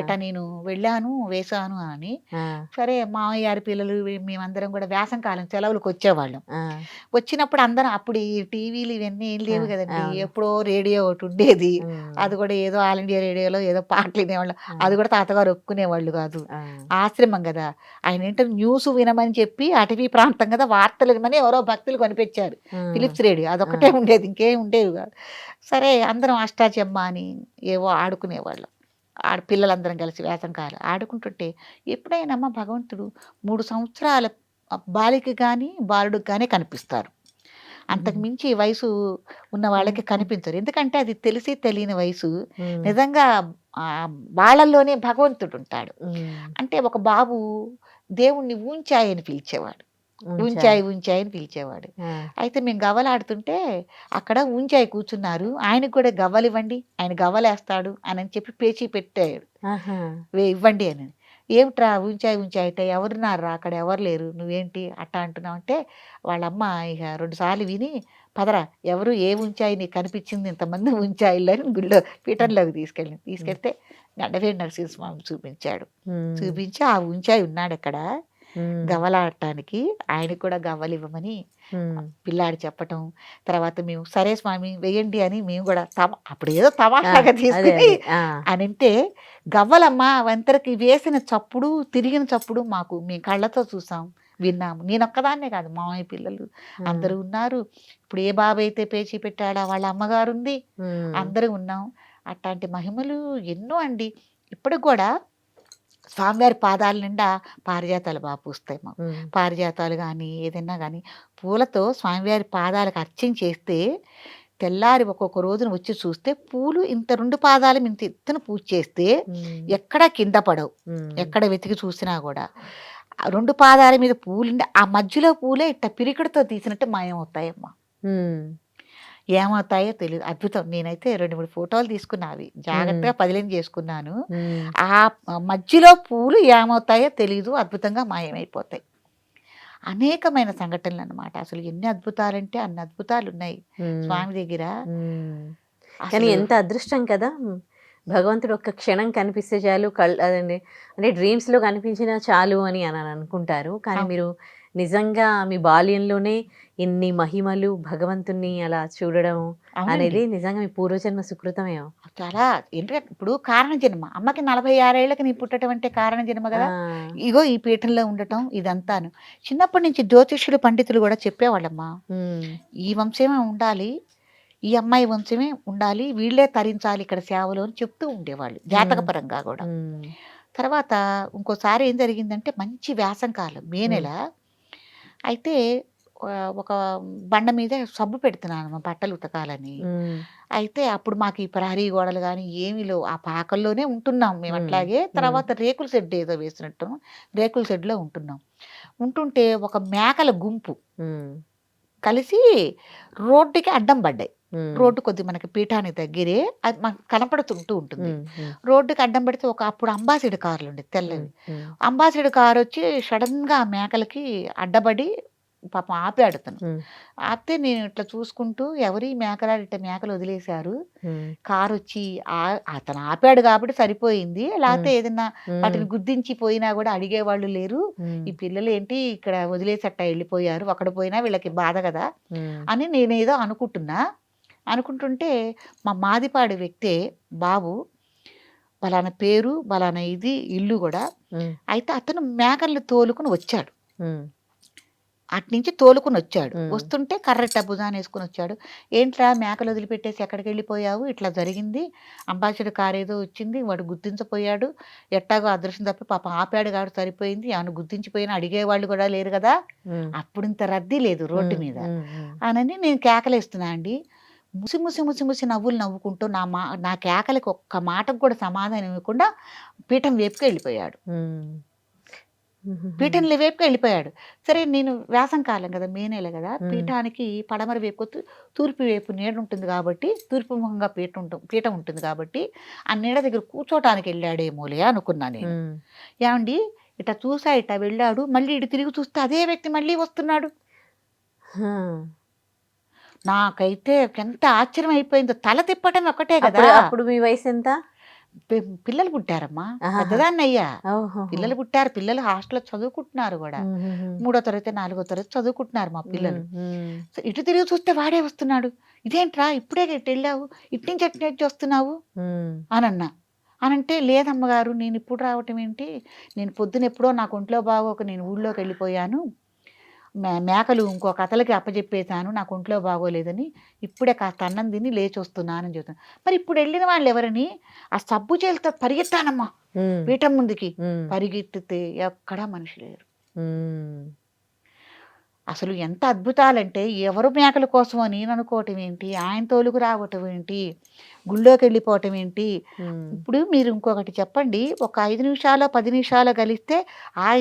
Speaker 3: ఇట్లా నేను వెళ్ళాను వేశాను అని. సరే మామయ్య గారి పిల్లలు మేమందరం కూడా వేసం కాలం సెలవులకు వచ్చేవాళ్ళం. వచ్చినప్పుడు అందరం, అప్పుడు ఈ టీవీలు ఇవన్నీ ఏం లేవు కదండి. ఎప్పుడో రేడియో ఒకటి ఉండేది. అది కూడా ఏదో ఆల్ ఇండియా రేడియోలో ఏదో పాటలు వినేవాళ్ళం. అది కూడా తాతగారు ఒప్పుకునేవాళ్ళు కాదు. ఆశ్రమం కదా, ఆయన ఏంటంటే న్యూస్ వినమని చెప్పి అటవీ ప్రాంతం కదా, వార్తలు వినమని ఎవరో భక్తులు కనిపించారు. ఫిలిప్స్ రేడియో అదొకటే ఉండేది, ఇంకేం ఉండేవి కాదు. సరే అందరం అష్టాచెమ్మ అని ఏవో ఆడుకునేవాళ్ళం. పిల్లలందరం కలిసి వేసంకాలం ఆడుకుంటుంటే ఎప్పుడైనా భగవంతుడు 3 సంవత్సరాల బాలిక కానీ బాలుడికి కానీ కనిపిస్తారు. అంతకు మించి వయసు ఉన్న వాళ్ళకి కనిపించరు. ఎందుకంటే అది తెలిసి తెలియని వయసు. నిజంగా వాళ్ళల్లోనే భగవంతుడు ఉంటాడు. అంటే ఒక బాబు దేవుణ్ణి ఊంచాయి అని పిలిచేవాడు. ఊంచాయి అని పిలిచేవాడు. అయితే మేము గవ్వలాడుతుంటే అక్కడ ఊంచాయి కూర్చున్నారు. ఆయనకు కూడా గవ్వలు ఇవ్వండి, ఆయన గవ్వలేస్తాడు అని చెప్పి పేచీ పెట్టాడు. ఇవ్వండి అని. ఏమిట్రా ఊంచాయి అంటే, ఎవరున్నారా అక్కడ, ఎవరు లేరు, నువ్వేంటి అట్టా అంటున్నావు అంటే, వాళ్ళమ్మ ఇక 2 సార్లు విని, పదరా ఎవరు ఏ ఉంచాయి నీకు కనిపించింది ఇంతమంది ఉంచాయిలు అని గుళ్ళో పీఠంలోకి తీసుకెళ్తే గడ్డవేడి నరసింహస్వామి చూపించాడు. చూపించి ఆ ఉంచాయి ఉన్నాడు అక్కడ గవ్వలాడటానికి, ఆయనకు కూడా గవ్వలు ఇవ్వమని పిల్లాడు చెప్పటం. తర్వాత మేము సరే స్వామి వేయండి అని మేము కూడా అప్పుడు ఏదో తమాషాగా తీసుకుని అని అంటే, గవ్వలమ్మ వంతరికి వేసిన చప్పుడు తిరిగిన చప్పుడు మేము కళ్ళతో చూసాం, విన్నాము. నేనొక్కదాన్నే కాదు, మామయ్య పిల్లలు అందరూ ఉన్నారు. ఇప్పుడు ఏ బాబు అయితే పేచీ పెట్టాడా వాళ్ళ అమ్మగారు ఉంది, అందరూ ఉన్నాం. అట్లాంటి మహిమలు ఎన్నో అండి. ఇప్పటికి కూడా స్వామివారి పాదాల నిండా పారిజాతాలు బాగా పూస్తాయి మాకు. పారిజాతాలు కానీ ఏదైనా కానీ పూలతో స్వామివారి పాదాలకు అర్చన చేస్తే తెల్లారి ఒక్కొక్క రోజున వచ్చి చూస్తే పూలు ఇంత 2 పాదాలు ఇంత ఎత్తున పూజ చేస్తే ఎక్కడ కింద పడవు. ఎక్కడ వెతికి చూసినా కూడా ఆ 2 పాదాల మీద పూలుండి ఆ మధ్యలో పూలే ఇట్ట పిరికిడితో తీసినట్టు మాయమవుతాయమ్మా. ఏమవుతాయో తెలియదు. అద్భుతం. నేనైతే 2, 3 ఫోటోలు తీసుకున్నా, అవి జాగ్రత్తగా పదిలం చేసుకున్నాను. ఆ మధ్యలో పూలు ఏమవుతాయో తెలీదు, అద్భుతంగా మాయమైపోతాయి. అనేకమైన సంఘటనలు అన్నమాట. అసలు ఎన్ని అద్భుతాలంటే అన్ని అద్భుతాలు ఉన్నాయి స్వామి దగ్గర.
Speaker 2: కానీ
Speaker 3: అసలు
Speaker 2: ఎంత అదృష్టం కదా! భగవంతుడు ఒక్క క్షణం కనిపిస్తే చాలు అదండి అంటే డ్రీమ్స్‌లో కనిపించినా చాలు అని అనుకుంటారు. కానీ
Speaker 3: అవును.
Speaker 2: మీరు నిజంగా మీ బాల్యంలోనే ఇన్ని మహిమలు భగవంతుడిని అలా చూడడం
Speaker 3: అవునండి.
Speaker 2: అనేది నిజంగా మీ పూర్వజన్మ సుకృతమేమో.
Speaker 3: చాలా ఎందుకంటే ఇప్పుడు కారణ జన్మ. అమ్మకి 46 ఏళ్ళకి నీ పుట్టడం అంటే కారణ జన్మ
Speaker 2: ఆ!
Speaker 3: కదా. ఇగో ఈ పీఠంలో ఉండటం ఇదంతాను. చిన్నప్పటి నుంచి జ్యోతిష్యులు పండితులు కూడా చెప్పేవాళ్ళమ్మా.
Speaker 2: హ్మ్.
Speaker 3: ఈ వంశమే ఉండాలి, ఈ అమ్మాయి వంశమే ఉండాలి, వీళ్ళే తరించాలి ఇక్కడ సేవలు అని చెప్తూ ఉండేవాళ్ళు జాతకపరంగా కూడా.
Speaker 2: హ్మ్.
Speaker 3: తర్వాత ఇంకోసారి ఏం జరిగిందంటే మంచి వ్యాసం కాలం మే నెల. అయితే ఒక బండ మీద సబ్బు పెడుతున్నాను బట్టలు ఉతకాలని.
Speaker 2: హ్మ్.
Speaker 3: అయితే అప్పుడు మాకు ఈ ప్రహరీ గోడలు కానీ ఏమీ లేవు. ఆ పాకల్లోనే ఉంటున్నాం మేము అట్లాగే. తర్వాత రేకుల షెడ్ ఏదో వేసినట్టు రేకుల షెడ్లో ఉంటున్నాం. ఉంటుంటే ఒక మేకల గుంపు
Speaker 2: హ్మ్.
Speaker 3: కలిసి రోడ్డుకి అడ్డం పడ్డాయి.
Speaker 2: హ్మ్.
Speaker 3: రోడ్డు కొద్ది మనకి పీఠానికి దగ్గరే అది మనకు కనపడుతుంటూ ఉంటుంది.
Speaker 2: హ్మ్.
Speaker 3: రోడ్డుకి అడ్డం పడితే అప్పుడు అంబాసిడర్ కార్లు ఉండే తెల్లవి.
Speaker 2: హ్మ్.
Speaker 3: అంబాసిడర్ కార్ వచ్చి సడన్గా ఆ మేకలకి అడ్డపడి పాపం ఆపాడు అతను.
Speaker 2: హ్మ్.
Speaker 3: ఆపితే నేను ఇట్లా చూసుకుంటూ ఎవరు ఈ మేకలాడు ఇట్ట మేకలు వదిలేశారు.
Speaker 2: హ్మ్.
Speaker 3: కారు వచ్చి అతను ఆపాడు కాబట్టి సరిపోయింది. లేకపోతే ఏదన్నా
Speaker 2: హ్మ్.
Speaker 3: వాటిని గుద్దించి పోయినా కూడా అడిగేవాళ్ళు లేరు.
Speaker 2: హ్మ్.
Speaker 3: ఈ పిల్లలు ఏంటి ఇక్కడ వదిలేసట్ట వెళ్ళిపోయారు, ఒకడు పోయినా వీళ్ళకి బాధ కదా
Speaker 2: హ్మ్.
Speaker 3: అని నేనేదో అనుకుంటుంటే మా మాదిపాడి వ్యక్తే బాబు, పలానా పేరు పలానా ఇది ఇల్లు కూడా.
Speaker 2: హ్మ్.
Speaker 3: అయితే అతను మేకల్ని తోలుకుని వచ్చాడు.
Speaker 2: హ్మ్.
Speaker 3: అట్నుంచి తోలుకుని వచ్చాడు.
Speaker 2: హ్మ్.
Speaker 3: వస్తుంటే కర్రెట్ట భుజాన వేసుకొని వచ్చాడు. ఏంట్రా మేకలు వదిలిపెట్టేసి ఎక్కడికి వెళ్ళిపోయావు, ఇట్లా జరిగింది, అంబాసిడర్ కార్ ఏదో వచ్చింది, వాడు గుర్తించపోయాడు, ఎట్టాగో అదృష్టం తప్పి పాపం ఆపాడు కాబట్టి సరిపోయింది, ఏమన్నా గుర్తించిపోయినా అడిగేవాళ్ళు కూడా లేరు కదా,
Speaker 2: హ్మ్.
Speaker 3: అప్పుడు ఇంత రద్దీ లేదు రోడ్డు మీద
Speaker 2: హ్మ్. హ్మ్.
Speaker 3: అనని నేను కేకలేస్తున్నా అండి. ముసి ముసి ముసి ముసి నవ్వులు నవ్వుకుంటూ నా కేకలకి ఒక్క మాటకు కూడా సమాధానం ఇవ్వకుండా పీఠం వైపుకి వెళ్ళిపోయాడు.
Speaker 2: హ్మ్.
Speaker 3: పీఠం వైపుకి వెళ్ళిపోయాడు. సరే నేను వ్యాసం కాలం కదా, మే నెల కదా, పీఠానికి పడమర వైపు తూర్పు వైపు నీడ ఉంటుంది కాబట్టి, తూర్పు ముఖంగా పీఠం ఉంటుంది కాబట్టి ఆ నీడ దగ్గర కూర్చోటానికి వెళ్ళాడేమోలే అనుకున్నా నేను.
Speaker 2: హ్మ్.
Speaker 3: ఏమండి ఇట్లా చూసా, ఇట్లా వెళ్ళాడు, మళ్ళీ ఇటు తిరిగి చూస్తే అదే వ్యక్తి మళ్ళీ వస్తున్నాడు.
Speaker 2: హా!
Speaker 3: నాకైతే ఎంత ఆశ్చర్యం అయిపోయిందో. తల తిప్పటం ఒక్కటే కదా.
Speaker 2: అప్పుడు మీ వయసెంత?
Speaker 3: పిల్లలు పుట్టారమ్మా,
Speaker 2: ఆహాహా!
Speaker 3: పెద్దదాన్నయ్యా.
Speaker 2: ఓహోహో!
Speaker 3: పిల్లలు పుట్టారు, పిల్లలు హాస్టల్లో చదువుకుంటున్నారు కూడా.
Speaker 2: హుహుహు.
Speaker 3: 3వ తరగతి 4వ తరగతి చదువుకుంటున్నారు మా పిల్లలు.
Speaker 2: హ్మ్.
Speaker 3: సో ఇటు తిరిగి చూస్తే వాడే వస్తున్నాడు. ఇదేంట్రా ఇప్పుడే ఇటు వెళ్ళావు, ఇటు నుంచి అటు నుంచి వస్తున్నావు
Speaker 2: హ్మ్.
Speaker 3: అనన్నా. అనంటే లేదమ్మగారు నేను ఇప్పుడు రావటం ఏంటి, నేను పొద్దున ఎప్పుడో నాకు ఒంట్లో బాగోక నేను ఊళ్ళోకి వెళ్ళిపోయాను, మేకలు ఇంకో కథలకి అప్పచెప్పేశాను, నాకు ఒంట్లో బాగోలేదని ఇప్పుడే కాస్త అన్నం తిని లేచి వస్తున్నానని చెప్తాను. మరి ఇప్పుడు వెళ్ళిన వాళ్ళు ఎవరని ఆ సబ్బు చేలతో పరిగెత్తానమ్మా
Speaker 2: హ్మ్.
Speaker 3: పీఠం ముందుకి.
Speaker 2: హ్మ్.
Speaker 3: పరిగెత్తితే ఎక్కడా మనిషి లేరు.
Speaker 2: హ్మ్.
Speaker 3: అసలు ఎంత అద్భుతాలంటే ఎవరు మేకల కోసం అని నేను అనుకోవటం ఏంటి, ఆయన తోలుకు రావటం ఏంటి, గుళ్ళోకి వెళ్ళిపోవటం ఏంటి.
Speaker 2: హ్మ్.
Speaker 3: ఇప్పుడు మీరు ఇంకొకటి చెప్పండి, ఒక 5 నిమిషాలో 10 నిమిషాలో కలిస్తే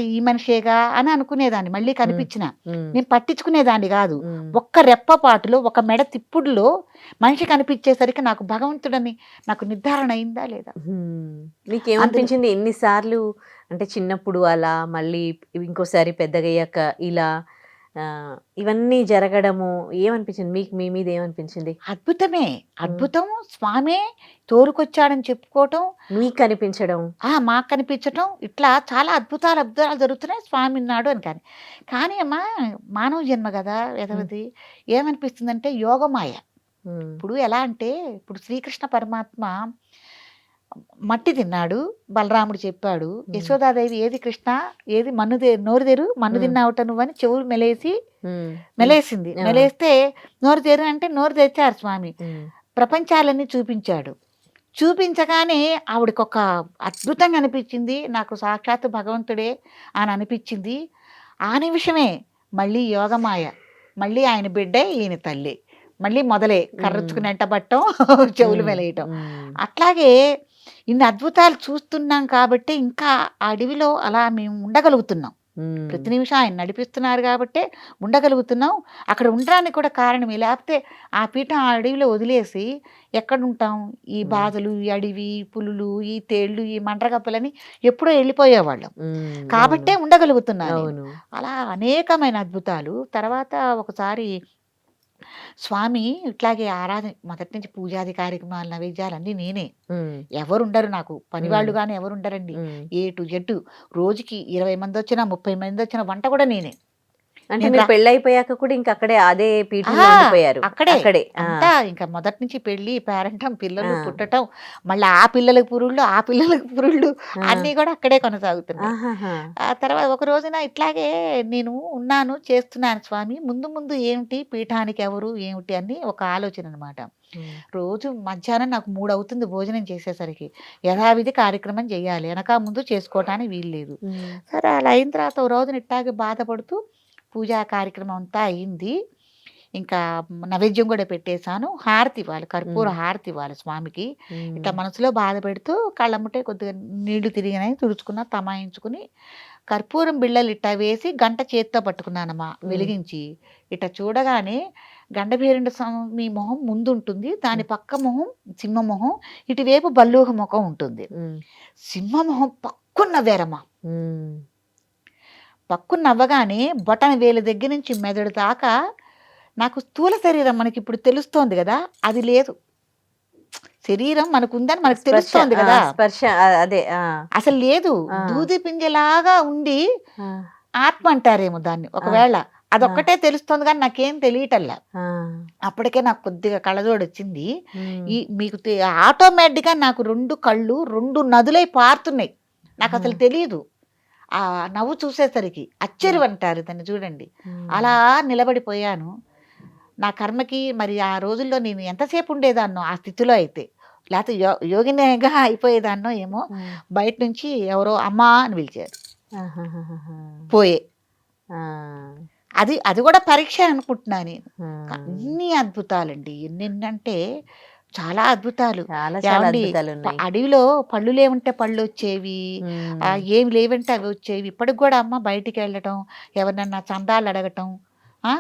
Speaker 3: ఈ మనిషేగా అని అనుకునేదాన్ని మళ్ళీ కనిపించిన.
Speaker 2: హ్మ్.
Speaker 3: నేను పట్టించుకునేదాన్ని కాదు.
Speaker 2: హ్మ్.
Speaker 3: ఒక్క రెప్పపాటులో ఒక మెడ తిప్పుడులో మనిషి కనిపించేసరికి నాకు భగవంతుడని నాకు నిర్ధారణ అయిందా లేదా.
Speaker 2: హ్మ్.
Speaker 3: అందులో
Speaker 2: మీకేమనిపించింది ఎన్ని సార్లు అంటే చిన్నప్పుడు అలా, మళ్ళీ ఇంకోసారి పెద్దగయ్యాక ఇలా ఇవన్నీ జరగడము ఏమనిపించింది? మీకు మీ మీద ఏమనిపించింది?
Speaker 3: అద్భుతమే,
Speaker 2: హ్మ్.
Speaker 3: అద్భుతం. స్వామే తోలుకొచ్చాడని చెప్పుకోవటం,
Speaker 2: మీకు కనిపించడం.
Speaker 3: మాకు కనిపించటం, ఇట్లా చాలా అద్భుతాలు అద్భుతాలు జరుగుతున్నాయి, స్వామి ఉన్నాడు అని. కానీ అమ్మా మానవ జన్మ కదా
Speaker 2: హ్మ్.
Speaker 3: ఎదవది. ఏమనిపిస్తుందంటే యోగమాయ.
Speaker 2: హ్మ్.
Speaker 3: ఇప్పుడు ఎలా అంటే ఇప్పుడు శ్రీకృష్ణ పరమాత్మ మట్టి తిన్నాడు, బలరాముడు చెప్పాడు,
Speaker 2: హ్మ్.
Speaker 3: యశోదాదేవి ఏది కృష్ణ ఏది నోరు తెరు మన్ను
Speaker 2: హ్మ్.
Speaker 3: తిన్నావుట నువ్వని చెవులు మెలేసి
Speaker 2: హ్మ్. హ్మ్.
Speaker 3: మెలేసింది.
Speaker 2: ఆ!
Speaker 3: మెలేస్తే నోరు తెరు అంటే నోరు తెచ్చారు స్వామి.
Speaker 2: హ్మ్.
Speaker 3: ప్రపంచాలన్నీ చూపించాడు. చూపించగానే ఆవిడకొక అద్భుతంగా అనిపించింది, నాకు సాక్షాత్తు భగవంతుడే అని అనిపించింది. ఆ నిమిషమే మళ్ళీ యోగమాయ, మళ్ళీ ఆయన బిడ్డే ఈయన తల్లి. మళ్ళీ మొదలే కర్రొచ్చుకుని ఎంటబట్టం చెవులు మెలేయటం. అట్లాగే ఇన్ని అద్భుతాలు చూస్తున్నాం కాబట్టి ఇంకా ఆ అడవిలో అలా మేము ఉండగలుగుతున్నాం. ప్రతి నిమిషం ఆయన నడిపిస్తున్నారు కాబట్టే ఉండగలుగుతున్నాం. అక్కడ ఉండడానికి కూడా కారణమే. లేకపోతే ఆ పీఠం ఆ అడవిలో వదిలేసి ఎక్కడుంటాం? ఈ బాధలు, ఈ అడవి, ఈ పులులు, ఈ తేళ్ళు, ఈ మండ్రగప్పలని ఎప్పుడో వెళ్ళిపోయేవాళ్ళం. కాబట్టే ఉండగలుగుతున్నాను నేను.
Speaker 2: అవును.
Speaker 3: అలా అనేకమైన అద్భుతాలు. తర్వాత ఒకసారి స్వామి ఇట్లాగే ఆరాధన మొదటి నుంచి పూజాది కార్యక్రమాలు, నైవేద్యాలన్నీ నేనే. ఎవరుండరు నాకు. పనివాళ్ళు గాని ఎవరుండరండి. ఏ టు జెడ్ రోజుకి 20 మందొచ్చినా, 30 మందొచ్చినా వంట కూడా నేనే.
Speaker 2: అంటే
Speaker 3: నేను
Speaker 2: మీరు
Speaker 3: రా
Speaker 2: పెళ్ళైపోయాక కూడా ఇంక అక్కడే అదే
Speaker 3: ఆ!
Speaker 2: పీఠంలో ఉండిపోయారు.
Speaker 3: అక్కడే.
Speaker 2: అక్కడే. ఆ!
Speaker 3: అంతా ఇంకా మొదటి నుంచి పెళ్లి, పేరంటం,
Speaker 2: ఆ!
Speaker 3: పిల్లలు పుట్టటం, మళ్ళీ ఆ పిల్లలకి పురుళ్ళు, ఆ పిల్లలకి పురుళ్ళు
Speaker 2: ఆ!
Speaker 3: అన్నీ కూడా అక్కడే కొనసాగుతున్నాయి.
Speaker 2: ఆహాహా!
Speaker 3: ఆ తర్వాత ఒక రోజున ఇట్లాగే నేను ఉన్నాను, చేస్తున్నాను స్వామి. ముందు ముందు ఏమిటి, పీఠానికి ఎవరు, ఏమిటి అని ఒక ఆలోచన అనమాట. రోజు మధ్యాహ్నం నాకు 3 అవుతుంది భోజనం చేసేసరికి. యథావిధి కార్యక్రమం చేయాలి. వెనక ముందు చేసుకోవటానికి వీల్లేదు. సరే అలా అయిన తర్వాత ఓ రోజున ఇట్టాగే బాధపడుతూ పూజా కార్యక్రమం అంతా అయింది. ఇంకా నైవేద్యం కూడా పెట్టేశాను. హారతి ఇవ్వాలి. కర్పూర హారతి ఇవ్వాలి స్వామికి. ఇట్లా మనసులో బాధ పెడుతూ కళ్ళమ్మటే కొద్దిగా నీళ్లు తిరిగినాయి తుడుచుకున్నా, తమాయించుకుని కర్పూరం బిళ్ళలు ఇట్టా వేసి గంట చేత్తో పట్టుకున్నానమ్మా వెలిగించి. ఇట్లా చూడగానే గండభేరుండ స్వామి మొహం ముందుంటుంది. దాని పక్క మొహం సింహ మొహం, ఇటువైపు బల్లూహ ముఖం ఉంటుంది. సింహ మొహం పక్కున నవ్వారమ్మా. పక్కున నవ్వగానే బొటన వేలు దగ్గర నుంచి మెదడు దాకా నాకు స్థూల శరీరం మనకి ఇప్పుడు తెలుస్తోంది కదా, అది లేదు. శరీరం మనకుందని మనకు
Speaker 2: స్పర్శ.
Speaker 3: తెలుస్తోంది కదా,
Speaker 2: స్పర్శ. అదే.
Speaker 3: అసలు లేదు.
Speaker 2: ఆ!
Speaker 3: దూది పింజలాగా ఉండి
Speaker 2: ఆ!
Speaker 3: ఆత్మ అంటారేమో దాన్ని
Speaker 2: ఆ!
Speaker 3: ఒకవేళ.
Speaker 2: ఆ!
Speaker 3: అదొక్కటే తెలుస్తోంది కానీ నాకేం తెలియటల్లా.
Speaker 2: ఆ!
Speaker 3: అప్పటికే నాకు కొద్దిగా కళ్ళజోడొచ్చింది.
Speaker 2: హ్మ్.
Speaker 3: మీకు ఆటోమేటిక్‌గా నాకు 2 కళ్ళు 2 నదులై పారుతున్నాయి. నాకసలు తెలీదు. ఆ నవ్వు చూసేసరికి ఆశ్చర్యం అంటారు దాన్ని చూడండి. అలా నిలబడిపోయాను. నా కర్మకి మరి ఆ రోజుల్లో నేను ఎంతసేపు ఉండేదాన్నో ఆ స్థితిలో అయితే. లేకపోతే యోగినిగా అయిపోయేదాన్నో ఏమో. బయట నుంచి ఎవరో అమ్మా అని పిలిచారు.
Speaker 2: ఆహాహాహా!
Speaker 3: పోయే.
Speaker 2: ఆ!
Speaker 3: అది అది కూడా పరీక్ష అనుకుంటున్నా నేను.
Speaker 2: ఆ!
Speaker 3: అన్ని అద్భుతాలండి. ఎన్నెన్నంటే చాలా అద్భుతాలు.
Speaker 2: చాలా
Speaker 3: ఏవండీ
Speaker 2: అద్భుతాలున్నాయి.
Speaker 3: అడవిలో పళ్ళు లేవంటే పళ్ళొచ్చేవి. ఏమి లేవంటే అవి వచ్చేవి. ఇప్పటికి కూడా అమ్మ బయటికెళ్ళటం, ఎవరినన్నా చందాలు అడగటం. ఆ!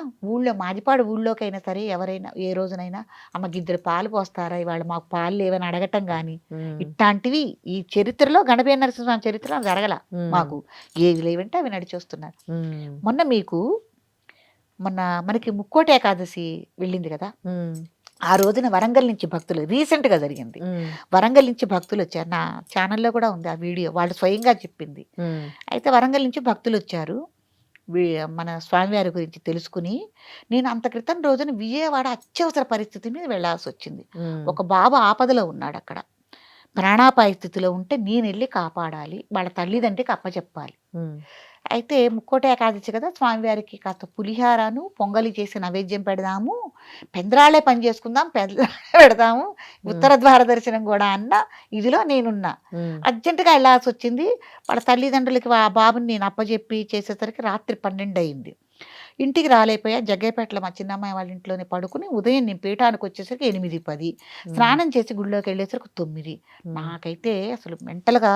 Speaker 3: మాదిపాడు ఊళ్ళోకైనా సరే ఎవరైనా ఏ రోజునైనా అమ్మ గిద్దెడు పాలు పోస్తారా? ఇవాళ మాకు పాలు లేవని అడగటం గాని, ఇట్టాంటివి ఈ చరిత్రలో గణపయ్య నరసింహస్వామి చరిత్రలో జరగల మాకు. ఏవి లేవంటే అవి నడిచొస్తున్నారు. మొన్న మనకి ముక్కోటి ఏకాదశి వెళ్ళింది కదా! ఆ రోజున వరంగల్ నుంచి భక్తులు రీసెంట్‌గా జరిగింది. వరంగల్ నుంచి భక్తులొచ్చారు. నా ఛానెల్‌లో కూడా ఉంది ఆ వీడియో. వాళ్ళు స్వయంగా చెప్పింది. అయితే వరంగల్ నుంచి భక్తులొచ్చారు. మన స్వామివారి గురించి తెలుసుకుని, నేను అంత క్రితం రోజున విజయవాడ అత్యవసర పరిస్థితి మీద వెళ్ళాల్సొచ్చింది. ఒక బాబు ఆపదలో ఉన్నాడక్కడ. ప్రాణాపాయ స్థితిలో ఉంటే నేనెళ్ళి కాపాడాలి. వాళ్ళ తల్లిదండ్రికి అప్పచెప్పాలి. అయితే ముక్కోటి ఏకాదశి కదా, స్వామివారికి కాస్త పులిహారను, పొంగలి చేసి నైవేద్యం పెడదాము. పెందరాళ్ళే పని చేసుకుందాం, పెందరాళ్ళే పెడదాము. ఉత్తర ద్వార దర్శనం కూడా అన్న ఇదిలో నేనున్నా. అర్జెంటుగా వెళ్ళాల్సొచ్చింది. వాళ్ళ తల్లిదండ్రులకి ఆ బాబుని నేను అప్పజెప్పి చేసేసరికి రాత్రి 12 అయింది. ఇంటికి రాలేకపోయా. జగ్గయ్యపేటలో మా చిన్నమ్మాయి వాళ్ళ ఇంట్లోనే పడుకుని ఉదయం నేను పీఠానికి వచ్చేసరికి 8, 10. స్నానం చేసి గుడిలోకి వెళ్ళేసరికి 9. నాకైతే అసలు మెంటల్‌గా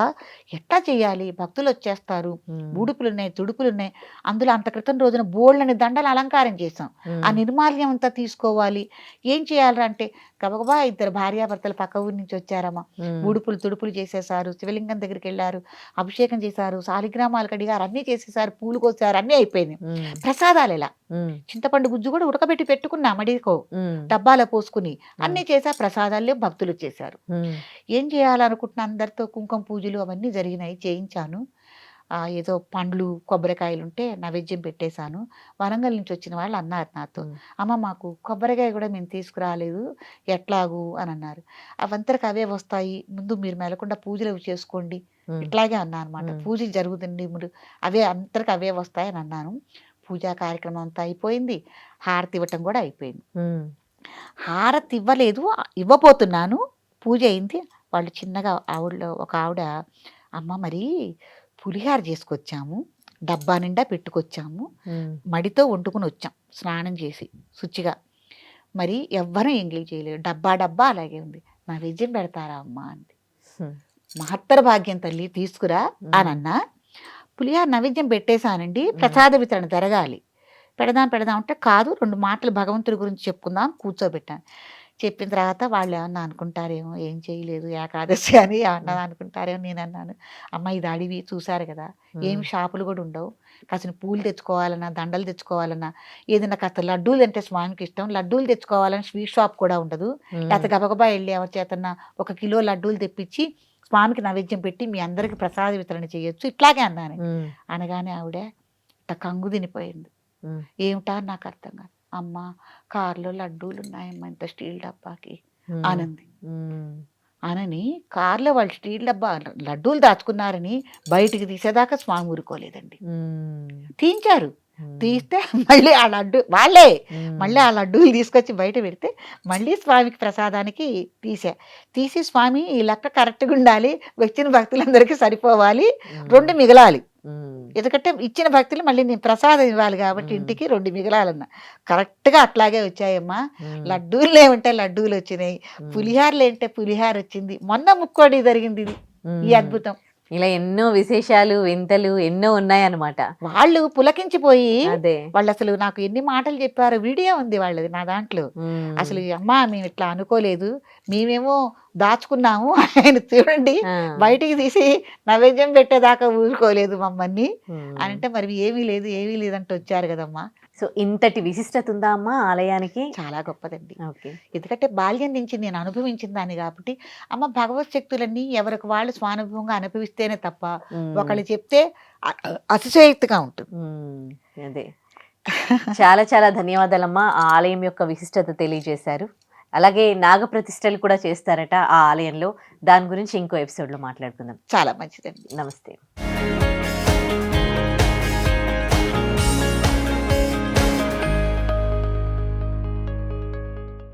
Speaker 3: ఎట్లా చేయాలి? భక్తులొచ్చేస్తారు. ఉడుపులున్నాయి, తుడుపులున్నాయి. అందులో అంత క్రితం రోజున బోలెడన్ని దండలు అలంకారం చేశాం. ఆ నిర్మాల్యం అంతా తీసుకోవాలి. ఏం చేయాలిరా అంటే గబగబా 2 భార్యాభర్తలు పక్క ఊరు నుంచి వచ్చారమ్మా. ఉడుపులు, తుడుపులు చేసేశారు. శివలింగం దగ్గరికెళ్లారు. అభిషేకం చేశారు. సాలిగ్రామాలు కడిగారు. అన్నీ చేసేశారు. పూలు కోసారు. అన్నీ అయిపోయినాయి. ప్రసాదాలు ఇలా చింతపండు గుజ్జు కూడా ఉడకబెట్టి పెట్టుకున్నా మడికో డబ్బాలో పోసుకుని అన్నీ చేశా. ప్రసాదాలే భక్తులు చేశారు. ఏం చేయాలనుకుంటున్నా అందరితో కుంకుమ పూజలు అవన్నీ జరిగినాయి. చేయించాను. ఏదో పండ్లు, కొబ్బరికాయలు ఉంటే నైవేద్యం పెట్టేశాను. వరంగల్ నుంచి వచ్చిన వాళ్ళు అన్నారు నాతో, అమ్మ మాకు కొబ్బరికాయ కూడా మేము తీసుకురాలేదు ఎట్లాగూ అని అన్నారు. అవంతరికి అవే వస్తాయి, ముందు మీరు మెలకుండా పూజలు అవి చేసుకోండి ఇట్లాగే అన్నా అనమాట. పూజలు జరుగుతుంది మీరు అవే అంతరికి అవే వస్తాయి అని అన్నాను. పూజా కార్యక్రమం అంతా అయిపోయింది. హారతి ఇవ్వటం కూడా అయిపోయింది. హారతి ఇవ్వలేదు, ఇవ్వబోతున్నాను. పూజ అయింది. వాళ్ళు చిన్నగా ఒక ఆవిడ అమ్మ మరి పులిహార చేసుకొచ్చాము, డబ్బా నిండా పెట్టుకొచ్చాము, మడితో వండుకుని వచ్చాం స్నానం చేసి శుచిగా. మరి ఎవ్వరూ ఎంగిలి చేయలేరు, డబ్బా డబ్బా అలాగే ఉంది. నైవేద్యం పెడతారా అమ్మా అంది.
Speaker 2: హ్మ్.
Speaker 3: మహత్తర భాగ్యం తల్లి, తీసుకురా అని అన్నా. పులిహార నైవేద్యం పెట్టేశానండి, ప్రసాద వితరణ జరగాలి, పెడదాం అంటే కాదు, 2 మాటలు భగవంతుడి గురించి చెప్పుకుందాం కూర్చోబెట్టాను. చెప్పిన తర్వాత వాళ్ళు ఏమన్నా అనుకుంటారేమో, ఏం చేయలేదు ఏకాదశి అని ఏమన్నా అనుకుంటారేమో. నేను అన్నాను, అమ్మ ఇది అడివి చూసారు కదా, ఏమి షాపులు కూడా ఉండవు, కాసిన పూలు తెచ్చుకోవాలన్నా, దండలు తెచ్చుకోవాలన్నా, ఏదైనా కాస్త లడ్డూలు అంటే స్వామికి ఇష్టం, లడ్డూలు తెచ్చుకోవాలని స్వీట్ షాప్ కూడా ఉండదు. లేకపోతే గబగబా వెళ్ళి ఎవరి చేతన్నా 1 కిలో లడ్డూలు తెప్పించి స్వామికి నైవేద్యం పెట్టి మీ అందరికి ప్రసాద వితరణ చేయొచ్చు, ఇట్లాగే అన్నాను. అనగానే ఆవిడ ఇట్లా కంగు తినిపోయింది. ఏమిటా అని నాకు అర్థం కాదు. అమ్మ కారులో లడ్డూలు ఉన్నాయమ్మా ఇంత స్టీల్ డబ్బాకి ఆనంది. అనని కార్లో వాళ్ళు స్టీల్ డబ్బా లడ్డూలు దాచుకున్నారని బయటికి తీసేదాకా స్వామి ఊరుకోలేదండి. తీయించారు, తీస్తే మళ్ళీ ఆ లడ్డు వాళ్ళే మళ్ళీ ఆ లడ్డూలు తీసుకొచ్చి బయట పెడితే మళ్ళీ స్వామికి ప్రసాదానికి తీసి స్వామి ఈ లెక్క కరెక్ట్గా ఉండాలి, వచ్చిన భక్తులందరికీ సరిపోవాలి, 2 మిగలాలి, ఎందుకంటే ఇచ్చిన భక్తులు మళ్ళీ నేను ప్రసాదం ఇవ్వాలి కాబట్టి ఇంటికి 2 మిగలాలన్నా. కరెక్ట్గా అట్లాగే వచ్చాయమ్మా. లడ్డూలు ఏమంటే లడ్డూలు వచ్చినాయి, పులిహారలు ఏంటే పులిహార వచ్చింది, మొన్న ముక్కోడి జరిగింది. ఇది ఈ అద్భుతం.
Speaker 2: ఇలా ఎన్నో విశేషాలు వింతలు ఎన్నో ఉన్నాయన్నమాట.
Speaker 3: వాళ్ళు పులకించిపోయి
Speaker 2: అదే
Speaker 3: వాళ్ళు అసలు నాకు ఎన్ని మాటలు చెప్పారు, వీడియో ఉంది వాళ్ళది నా దాంట్లో. అసలు అమ్మా మేము ఇట్లా అనుకోలేదు, మేమేమో దాచుకున్నాము, ఆయన చూడండి బయటికి తీసి నైవేద్యం పెట్టేదాకా ఊరుకోలేదు మమ్మల్ని అని అంటే, మరి ఏమీ లేదంటే వచ్చారు కదమ్మా.
Speaker 2: సో ఇంతటి విశిష్టత ఉందా అమ్మా ఆలయానికి?
Speaker 3: చాలా గొప్పదండి.
Speaker 2: ఓకే.
Speaker 3: ఎందుకంటే బాల్యం నుంచి నేను అనుభవించిన దాన్ని కాబట్టి, అమ్మ భగవత్ శక్తులన్నీ ఎవరికి వాళ్ళు స్వానుభవంగా అనుభవిస్తేనే తప్ప ఒకళ్ళు చెప్తే అతిశయోక్తిగా ఉంటుంది.
Speaker 2: అదే చాలా చాలా ధన్యవాదాలమ్మా. ఆ ఆలయం యొక్క విశిష్టత తెలియజేశారు. అలాగే నాగప్రతిష్టలు కూడా చేస్తారట ఆ ఆలయంలో, దాని గురించి ఇంకో ఎపిసోడ్లో మాట్లాడుకుందాం.
Speaker 3: చాలా మంచిదండి.
Speaker 2: నమస్తే.